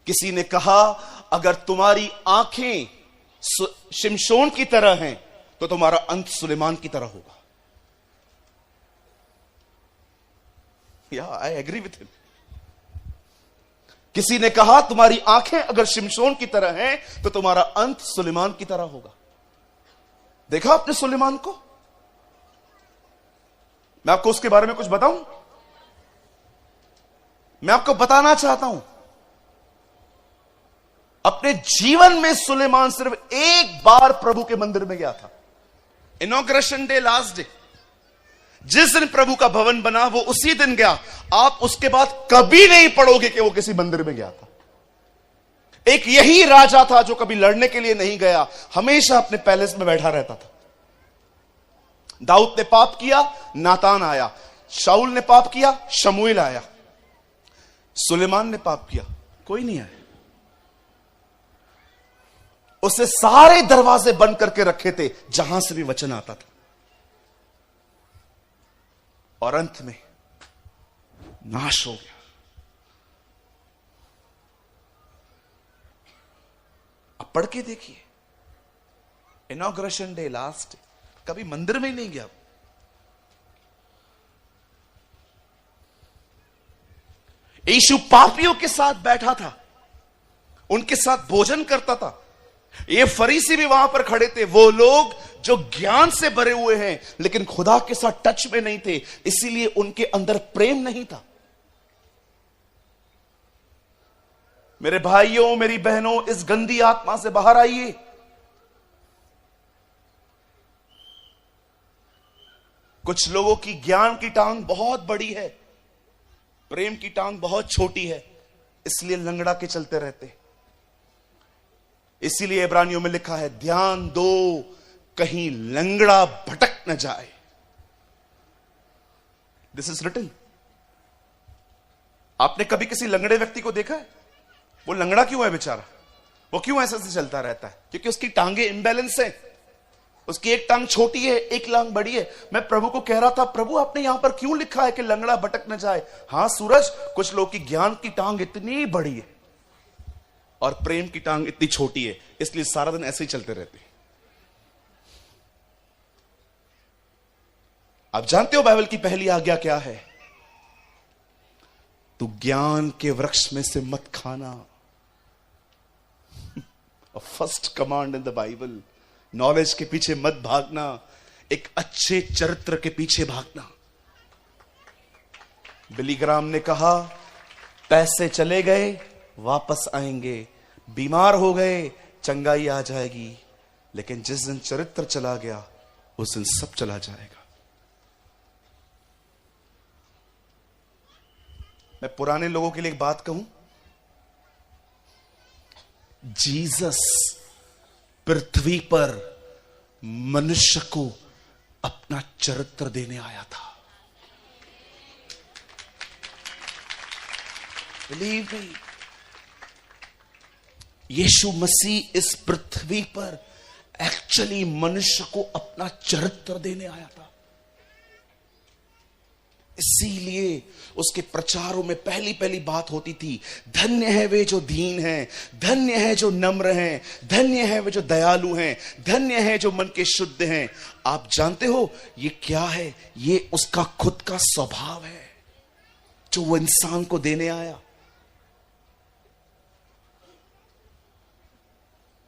किसी ने कहा अगर तुम्हारी आंखें शिमशोन की तरह हैं तो तुम्हारा अंत सुलेमान की तरह होगा। या आई एग्री विथ हिम। किसी ने कहा तुम्हारी आंखें अगर शिमशोन की तरह हैं तो तुम्हारा अंत सुलेमान की तरह होगा। देखा आपने सुलेमान को? मैं आपको उसके बारे में कुछ बताऊं? मैं आपको बताना चाहता हूं, अपने जीवन में सुलेमान सिर्फ एक बार प्रभु के मंदिर में गया था, इनॉग्रेशन डे, लास्ट डे। जिस दिन प्रभु का भवन बना वो उसी दिन गया। आप उसके बाद कभी नहीं पढ़ोगे कि वो किसी मंदिर में गया था। एक यही राजा था जो कभी लड़ने के लिए नहीं गया, हमेशा अपने पैलेस में बैठा रहता था। दाऊद ने पाप किया, नातान आया। शाऊल ने पाप किया, शमूएल आया। सुलेमान ने पाप किया, कोई नहीं आया। उसे सारे दरवाजे बंद करके रखे थे जहां से भी वचन आता था, और अंत में नाश हो गया। अब पढ़ के देखिए, इनॉग्रेशन डे, लास्ट, कभी मंदिर में ही नहीं गया। यीशु पापियों के साथ बैठा था, उनके साथ भोजन करता था। ये फरीसी भी वहां पर खड़े थे, वो लोग जो ज्ञान से भरे हुए हैं लेकिन खुदा के साथ टच में नहीं थे, इसीलिए उनके अंदर प्रेम नहीं था। मेरे भाइयों, मेरी बहनों, इस गंदी आत्मा से बाहर आइए। कुछ लोगों की ज्ञान की टांग बहुत बड़ी है, प्रेम की टांग बहुत छोटी है, इसलिए लंगड़ा के चलते रहते। इसीलिए इब्रानियों में लिखा है, ध्यान दो कहीं लंगड़ा भटक न जाए। This is written. आपने कभी किसी लंगड़े व्यक्ति को देखा है? वो लंगड़ा क्यों है बेचारा? वो क्यों ऐसे से चलता रहता है? क्योंकि उसकी टांगे इम्बैलेंस है। उसकी एक टांग छोटी है, एक टांग बड़ी है। मैं प्रभु को कह रहा था, प्रभु आपने यहां पर क्यों लिखा है कि लंगड़ा भटक न जाए? हां सूरज, कुछ लोग की ज्ञान की टांग इतनी बड़ी है और प्रेम की टांग इतनी छोटी है, इसलिए सारा दिन ऐसे ही चलते रहते हैं। आप जानते हो बाइबल की पहली आज्ञा क्या है? तू ज्ञान के वृक्ष में से मत खाना। First command in the Bible. Knowledge के पीछे मत भागना, एक अच्छे चरित्र के पीछे भागना। बिली ग्राम ने कहा, पैसे चले गए वापस आएंगे, बीमार हो गए चंगाई आ जाएगी, लेकिन जिस दिन चरित्र चला गया उस दिन सब चला जाएगा। मैं पुराने लोगों के लिए एक बात कहूं, जीसस पृथ्वी पर मनुष्य को अपना चरित्र देने आया था। बिलीव मी, यीशु मसीह इस पृथ्वी पर एक्चुअली मनुष्य को अपना चरित्र देने आया था। इसीलिए उसके प्रचारों में पहली पहली बात होती थी, धन्य है वे जो दीन हैं, धन्य है जो नम्र हैं, धन्य है वे जो दयालु हैं, धन्य है जो मन के शुद्ध हैं। आप जानते हो ये क्या है? ये उसका खुद का स्वभाव है जो वो इंसान को देने आया।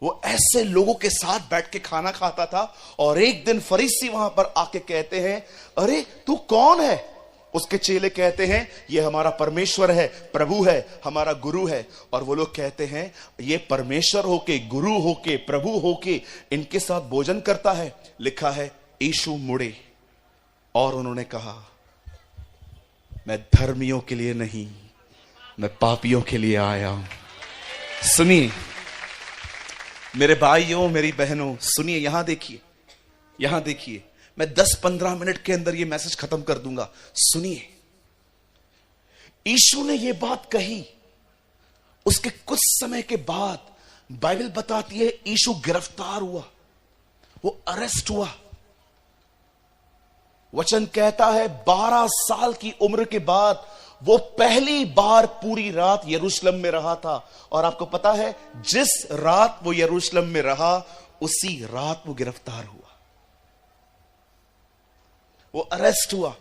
वो ऐसे लोगों के साथ बैठ के खाना खाता था और एक दिन फरीसी वहां पर आके कहते हैं, अरे तू कौन है? उसके चेले कहते हैं, ये हमारा परमेश्वर है, प्रभु है, हमारा गुरु है। और वो लोग कहते हैं, ये परमेश्वर होके, गुरु होके, प्रभु होके इनके साथ भोजन करता है। लिखा है, यीशु मुड़े और उन्होंने कहा, मैं धर्मियों के लिए नहीं, मैं पापियों के लिए आया हूं। सुनिए मेरे भाइयों, मेरी बहनों, सुनिए, यहां देखिए, यहां देखिए। मैं 10-15 मिनट के अंदर यह मैसेज खत्म कर दूंगा। सुनिए, यीशु ने यह बात कही, उसके कुछ समय के बाद बाइबल बताती है यीशु गिरफ्तार हुआ, वो अरेस्ट हुआ। वचन कहता है 12 साल की उम्र के बाद वो पहली बार पूरी रात यरूशलेम में रहा था। और आपको पता है, जिस रात वो यरूशलेम में रहा उसी रात वो गिरफ्तार हुआ, वो अरेस्ट हुआ।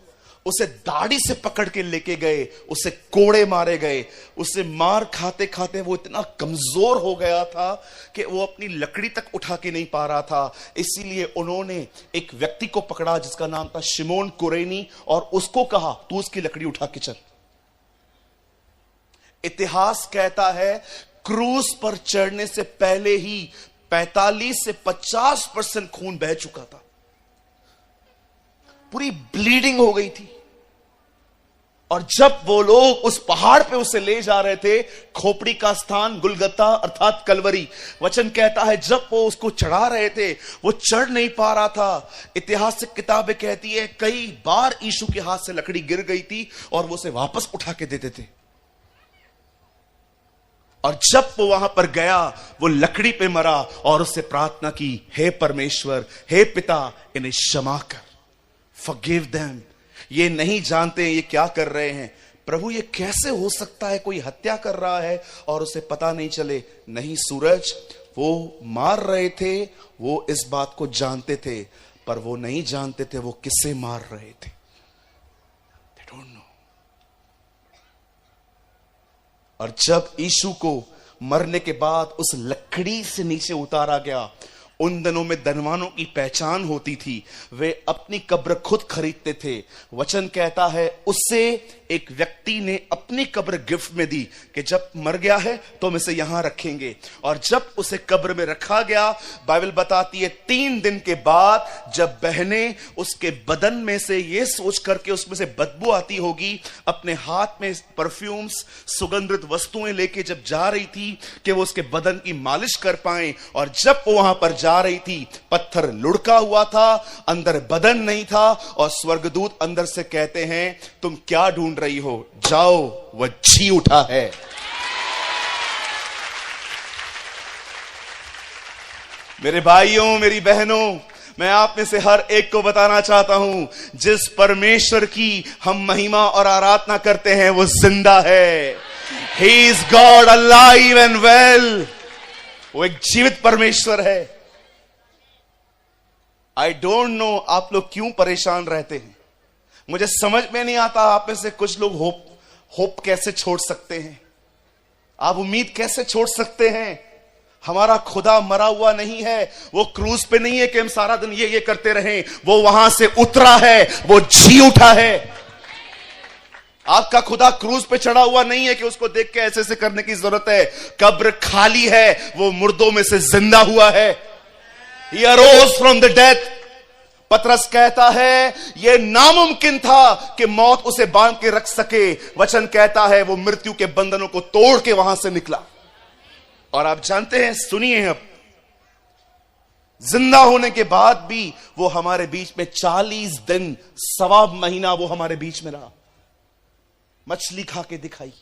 उसे दाढ़ी से पकड़ के लेके गए, उसे कोड़े मारे गए। उसे मार खाते खाते वो इतना कमजोर हो गया था कि वो अपनी लकड़ी तक उठा के नहीं पा रहा था। इसीलिए उन्होंने एक व्यक्ति को पकड़ा जिसका नाम था शिमोन कुरेनी, और उसको कहा, तू उसकी लकड़ी उठा के चल। इतिहास कहता है क्रूस पर चढ़ने से पहले ही 45 से 50% खून बह चुका था, पूरी ब्लीडिंग हो गई थी। और जब वो लोग उस पहाड़ पे उसे ले जा रहे थे, खोपड़ी का स्थान गुलगता अर्थात कलवरी, वचन कहता है जब वो उसको चढ़ा रहे थे वो चढ़ नहीं पा रहा था। ऐतिहासिक किताबें कहती है कई बार यीशु के हाथ से लकड़ी गिर गई थी और वो उसे वापस उठा के देते थे। और जब वो वहां पर गया, वो लकड़ी पे मरा और उससे प्रार्थना की, हे परमेश्वर, हे पिता, इन्हें क्षमा कर, फॉरगिव देम, ये नहीं जानते ये क्या कर रहे हैं। प्रभु ये कैसे हो सकता है, कोई हत्या कर रहा है और उसे पता नहीं चले? नहीं सूरज, वो मार रहे थे, वो इस बात को जानते थे, पर वो नहीं जानते थे वो किसे मार रहे थे। They don't know। और जब यीशु को मरने के बाद उस लकड़ी से नीचे उतारा गया, उन दिनों में धनवानों की पहचान होती थी, वे अपनी कब्र खुद खरीदते थे। वचन कहता है उससे एक व्यक्ति ने अपनी कब्र गिफ्ट में दी कि जब मर गया है तो हम इसे यहां रखेंगे। और जब उसे कब्र में रखा गया, बाइबल बताती है 3 दिन के बाद जब बहनें उसके बदन में से ये सोच करके उसमें से बदबू आती होगी, अपने हाथ में परफ्यूम्स, सुगंधित वस्तुएं लेके जब जा रही थी कि वो उसके बदन की मालिश कर पाए, और जब वो वहां पर जा जा रही थी, पत्थर लुढ़का हुआ था, अंदर बदन नहीं था, और स्वर्गदूत अंदर से कहते हैं, तुम क्या ढूंढ रही हो? जाओ, वह जी उठा है। मेरे भाइयों, मेरी बहनों, मैं आप में से हर एक को बताना चाहता हूं, जिस परमेश्वर की हम महिमा और आराधना करते हैं वो जिंदा है। He is God alive and well. वो एक जीवित परमेश्वर है। I don't know आप लोग क्यों परेशान रहते हैं। मुझे समझ में नहीं आता आप में से कुछ लोग होप कैसे छोड़ सकते हैं, आप उम्मीद कैसे छोड़ सकते हैं। हमारा खुदा मरा हुआ नहीं है, वो क्रूज पे नहीं है कि हम सारा दिन ये करते रहें। वो वहां से उतरा है, वो जी उठा है। आपका खुदा क्रूज पे चढ़ा हुआ नहीं है कि उसको देख के ऐसे ऐसे करने की जरूरत है। कब्र खाली है, वो मुर्दों में से जिंदा हुआ है। He arose from the death. पतरस कहता है यह नामुमकिन था कि मौत उसे बांध के रख सके। वचन कहता है वो मृत्यु के बंधनों को तोड़ के वहां से निकला। और आप जानते हैं, सुनिए, अब जिंदा होने के बाद भी वो हमारे बीच में 40 दिन, सवा महीना वो हमारे बीच में रहा। मछली खा के दिखाई।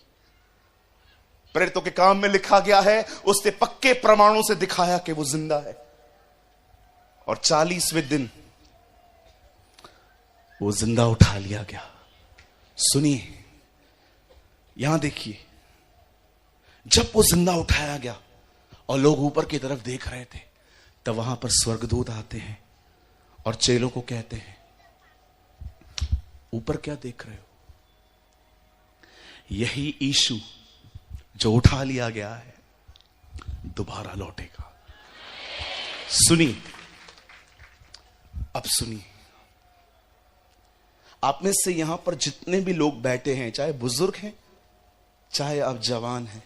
प्रेरितों के काम में लिखा गया है, उसने पक्के प्रमाणों से दिखाया कि वो जिंदा है। और 40वें दिन वो जिंदा उठा लिया गया। सुनिए, यहां देखिए, जब वो जिंदा उठाया गया और लोग ऊपर की तरफ देख रहे थे, तब वहां पर स्वर्गदूत आते हैं और चेलों को कहते हैं, ऊपर क्या देख रहे हो? यही यीशु जो उठा लिया गया है दोबारा लौटेगा। सुनिए, अब सुनिए, आप में से यहां पर जितने भी लोग बैठे हैं, चाहे बुजुर्ग हैं, चाहे आप जवान हैं,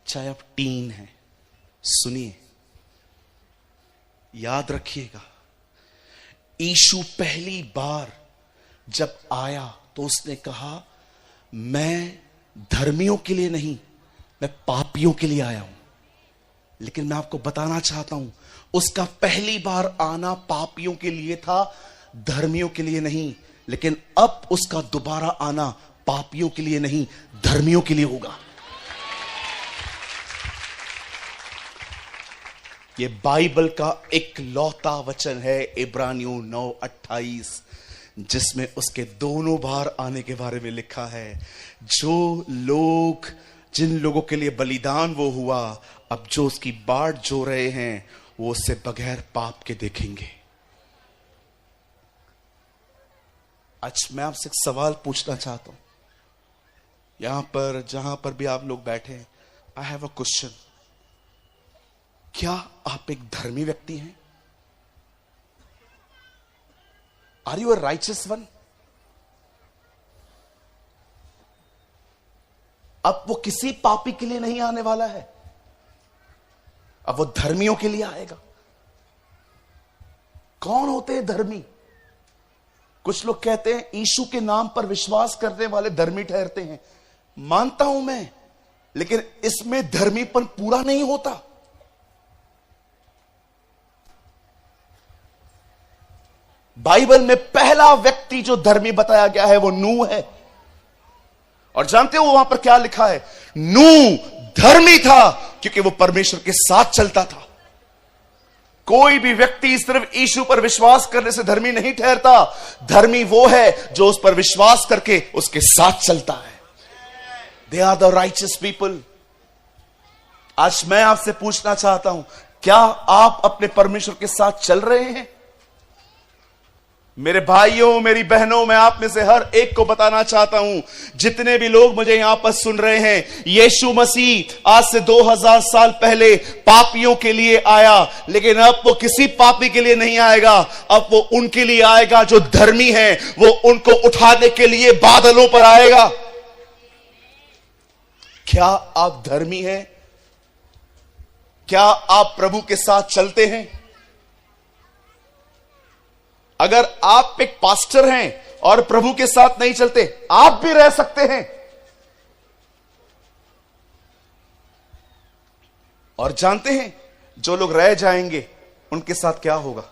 चाहे आप टीन हैं, सुनिए, याद रखिएगा, यीशु पहली बार जब आया तो उसने कहा, मैं धर्मियों के लिए नहीं, मैं पापियों के लिए आया हूं। लेकिन मैं आपको बताना चाहता हूं, उसका पहली बार आना पापियों के लिए था, धर्मियों के लिए नहीं। लेकिन अब उसका दोबारा आना पापियों के लिए नहीं, धर्मियों के लिए होगा। यह बाइबल का एक लौता वचन है, इब्रानियों 9:28, जिसमें उसके दोनों बार आने के बारे में लिखा है। जिन लोगों के लिए बलिदान वो हुआ, अब जो उसकी बाट जो रहे हैं, वो उससे बगैर पाप के देखेंगे। आज मैं आपसे एक सवाल पूछना चाहता हूं, यहां पर जहां पर भी आप लोग बैठे हैं, आई हैव अ क्वेश्चन। क्या आप एक धर्मी व्यक्ति हैं? Are you a righteous one? अब वो किसी पापी के लिए नहीं आने वाला है, अब वो धर्मियों के लिए आएगा। कौन होते हैं धर्मी? कुछ लोग कहते हैं यीशु के नाम पर विश्वास करने वाले धर्मी ठहरते हैं। मानता हूं मैं, लेकिन इसमें धर्मीपन पूरा नहीं होता। बाइबल में पहला व्यक्ति जो धर्मी बताया गया है वो नूह है। और जानते हो वहां पर क्या लिखा है? नूह धर्मी था क्योंकि वो परमेश्वर के साथ चलता था। कोई भी व्यक्ति सिर्फ यीशु पर विश्वास करने से धर्मी नहीं ठहरता। धर्मी वो है जो उस पर विश्वास करके उसके साथ चलता है। They are the righteous people. आज मैं आपसे पूछना चाहता हूं, क्या आप अपने परमेश्वर के साथ चल रहे हैं? मेरे भाइयों, मेरी बहनों, मैं आप में से हर एक को बताना चाहता हूं, जितने भी लोग मुझे यहां पर सुन रहे हैं, यीशु मसीह आज से 2000 साल पहले पापियों के लिए आया, लेकिन अब वो किसी पापी के लिए नहीं आएगा। अब वो उनके लिए आएगा जो धर्मी हैं। वो उनको उठाने के लिए बादलों पर आएगा। क्या आप धर्मी हैं? क्या आप प्रभु के साथ चलते हैं? अगर आप एक पास्टर हैं और प्रभु के साथ नहीं चलते, आप भी रह सकते हैं। और जानते हैं, जो लोग रह जाएंगे उनके साथ क्या होगा?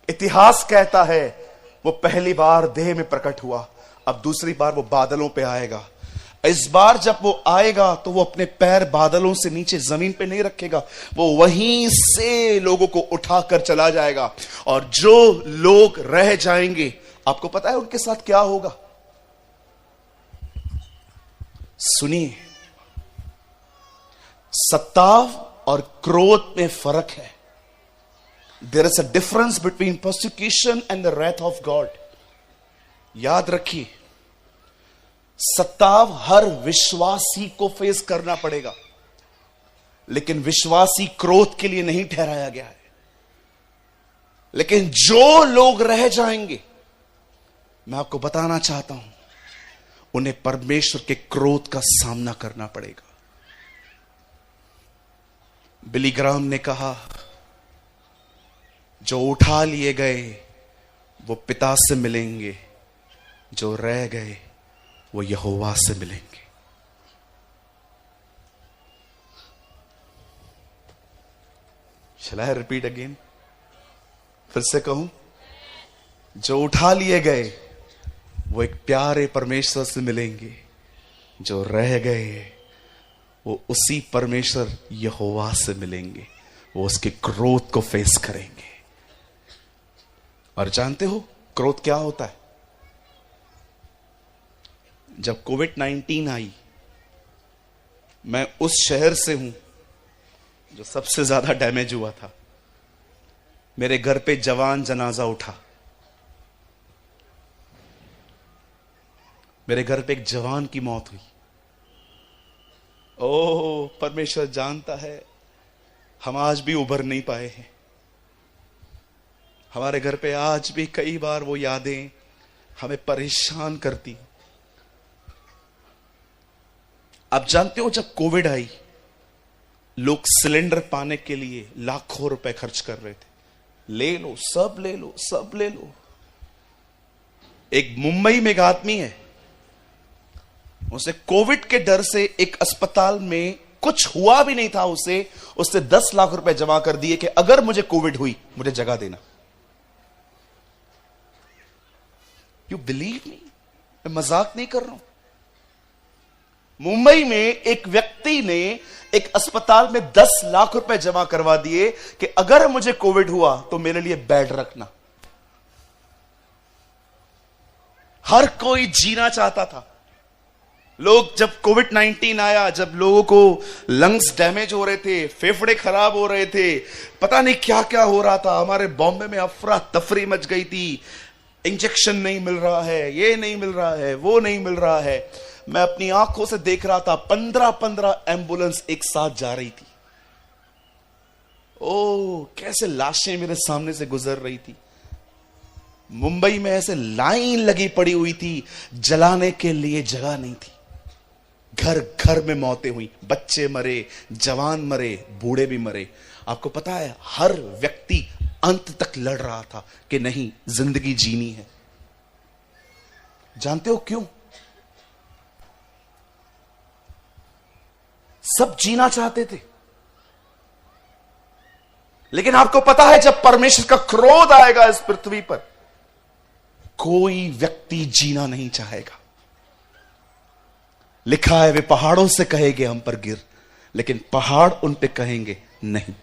इतिहास कहता है वो पहली बार देह में प्रकट हुआ, अब दूसरी बार वो बादलों पे आएगा। इस बार जब वो आएगा तो वो अपने पैर बादलों से नीचे जमीन पे नहीं रखेगा, वो वहीं से लोगों को उठाकर चला जाएगा। और जो लोग रह जाएंगे, आपको पता है उनके साथ क्या होगा? सुनिए, सत्ताव और क्रोध में फर्क है। There is a difference between persecution and the wrath of God. याद रखिए, सत्ताव हर विश्वासी को फेस करना पड़ेगा, लेकिन विश्वासी क्रोध के लिए नहीं ठहराया गया है। लेकिन जो लोग रह जाएंगे, मैं आपको बताना चाहता हूं, उन्हें परमेश्वर के क्रोध का सामना करना पड़ेगा। बिली ग्राहम ने कहा, जो उठा लिए गए वो पिता से मिलेंगे, जो रह गए वो यहोवा से मिलेंगे। Shall I repeat again? फिर से कहूं, जो उठा लिए गए वो एक प्यारे परमेश्वर से मिलेंगे, जो रह गए वो उसी परमेश्वर यहोवा से मिलेंगे। वो उसके क्रोध को फेस करेंगे। और जानते हो क्रोध क्या होता है? जब कोविड-19 आई, मैं उस शहर से हूं जो सबसे ज्यादा डैमेज हुआ था। मेरे घर पे जवान जनाजा उठा। मेरे घर पे एक जवान की मौत हुई। ओह, परमेश्वर जानता है हम आज भी उभर नहीं पाए हैं। हमारे घर पे आज भी कई बार वो यादें हमें परेशान करती। आप जानते हो, जब कोविड आई, लोग सिलेंडर पाने के लिए लाखों रुपए खर्च कर रहे थे। ले लो, सब ले लो, सब ले लो। एक मुंबई में एक आदमी है, उसे कोविड के डर से एक अस्पताल में कुछ हुआ भी नहीं था, उससे 10 लाख रुपए जमा कर दिए कि अगर मुझे कोविड हुई, मुझे जगह देना। यू बिलीव मी, मैं मजाक नहीं कर रहा हूं। मुंबई में एक व्यक्ति ने एक अस्पताल में 10 लाख रुपए जमा करवा दिए कि अगर मुझे कोविड हुआ तो मेरे लिए बेड रखना। हर कोई जीना चाहता था। लोग, जब कोविड-19 आया, जब लोगों को लंग्स डैमेज हो रहे थे, फेफड़े खराब हो रहे थे, पता नहीं क्या क्या हो रहा था। हमारे बॉम्बे में अफरा तफरी मच गई थी। इंजेक्शन नहीं मिल रहा है, ये नहीं मिल रहा है, वो नहीं मिल रहा है। मैं अपनी आंखों से देख रहा था, 15-15 एम्बुलेंस एक साथ जा रही थी। ओह, कैसे लाशें मेरे सामने से गुजर रही थी। मुंबई में ऐसे लाइन लगी पड़ी हुई थी, जलाने के लिए जगह नहीं थी। घर घर में मौतें हुई, बच्चे मरे, जवान मरे, बूढ़े भी मरे। आपको पता है, हर व्यक्ति अंत तक लड़ रहा था कि नहीं, जिंदगी जीनी है। जानते हो क्यों? सब जीना चाहते थे, लेकिन आपको पता है, जब परमेश्वर का क्रोध आएगा इस पृथ्वी पर, कोई व्यक्ति जीना नहीं चाहेगा। लिखा है, वे पहाड़ों से कहेंगे हम पर गिर, लेकिन पहाड़ उन पे कहेंगे नहीं,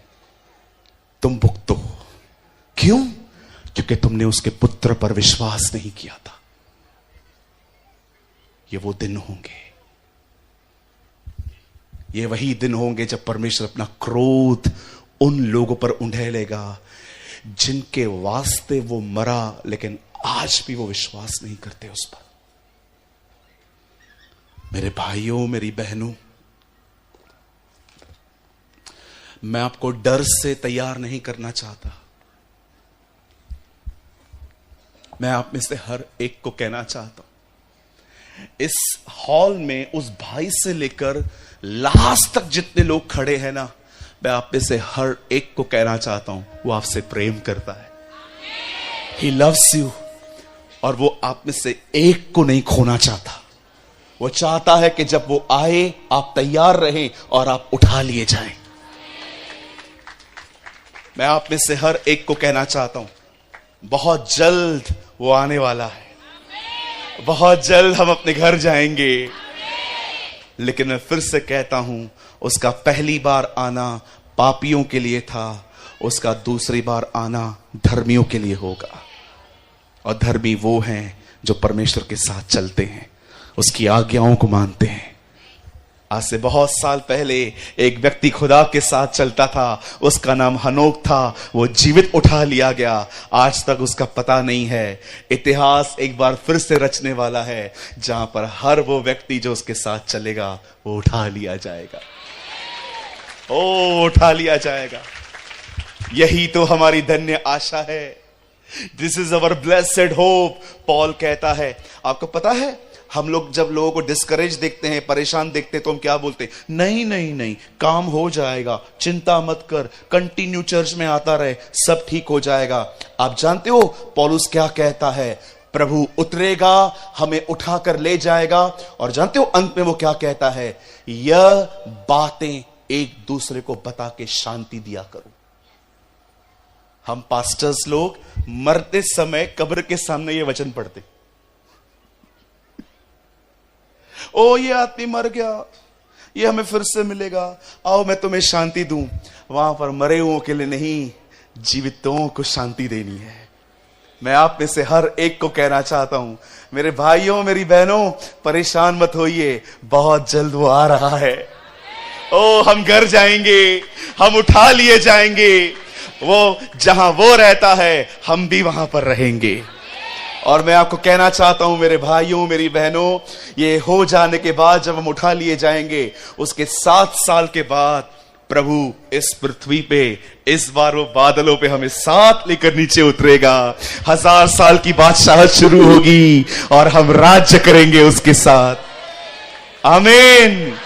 तुम भुगतो। क्यों? क्योंकि तुमने उसके पुत्र पर विश्वास नहीं किया था। ये वो दिन होंगे, ये वही दिन होंगे जब परमेश्वर अपना क्रोध उन लोगों पर उंडेलेगा जिनके वास्ते वो मरा, लेकिन आज भी वो विश्वास नहीं करते उस पर। मेरे भाइयों, मेरी बहनों, मैं आपको डर से तैयार नहीं करना चाहता। मैं आप में से हर एक को कहना चाहता हूं, इस हॉल में उस भाई से लेकर लास्ट तक जितने लोग खड़े हैं ना, मैं आप में से हर एक को कहना चाहता हूं, वो आपसे प्रेम करता है। He loves you, और वो आप में से एक को नहीं खोना चाहता। वो चाहता है कि जब वो आए, आप तैयार रहें और आप उठा लिए जाएं। मैं आप में से हर एक को कहना चाहता हूं, बहुत जल्द वो आने वाला है, बहुत जल्द हम अपने घर जाएंगे। लेकिन मैं फिर से कहता हूं, उसका पहली बार आना पापियों के लिए था, उसका दूसरी बार आना धर्मियों के लिए होगा। और धर्मी वो हैं जो परमेश्वर के साथ चलते हैं, उसकी आज्ञाओं को मानते हैं। आज से बहुत साल पहले एक व्यक्ति खुदा के साथ चलता था, उसका नाम हनोक था। वो जीवित उठा लिया गया, आज तक उसका पता नहीं है। इतिहास एक बार फिर से रचने वाला है, जहां पर हर वो व्यक्ति जो उसके साथ चलेगा वो उठा लिया जाएगा। ओ, उठा लिया जाएगा। यही तो हमारी धन्य आशा है। This is our blessed hope, Paul कहता है। आपको पता है, हम लोग जब लोगों को डिस्करेज देखते हैं, परेशान देखते हैं, तो हम क्या बोलते हैं? नहीं नहीं नहीं, काम हो जाएगा, चिंता मत कर, कंटिन्यू चर्च में आता रहे, सब ठीक हो जाएगा। आप जानते हो पौलुस क्या कहता है? प्रभु उतरेगा, हमें उठाकर ले जाएगा। और जानते हो अंत में वो क्या कहता है? यह बातें एक दूसरे को बता के शांति दिया करो। हम पास्टर्स लोग मरते समय कब्र के सामने ये वचन पढ़ते, ओ ये आदमी मर गया, ये हमें फिर से मिलेगा, आओ मैं तुम्हें शांति दूं। वहां पर मरे हुओं के लिए नहीं, जीवितों को शांति देनी है। मैं आप में से हर एक को कहना चाहता हूं, मेरे भाइयों मेरी बहनों, परेशान मत होइए, बहुत जल्द वो आ रहा है। ओ, हम घर जाएंगे, हम उठा लिए जाएंगे। वो जहां वो रहता है, हम भी वहां पर रहेंगे। और मैं आपको कहना चाहता हूं मेरे भाइयों मेरी बहनों, ये हो जाने के बाद जब हम उठा लिए जाएंगे, उसके 7 साल के बाद प्रभु इस पृथ्वी पे इस बार वो बादलों पे हमें साथ लेकर नीचे उतरेगा। 1000 साल की बादशाहत शुरू होगी और हम राज्य करेंगे उसके साथ। आमीन।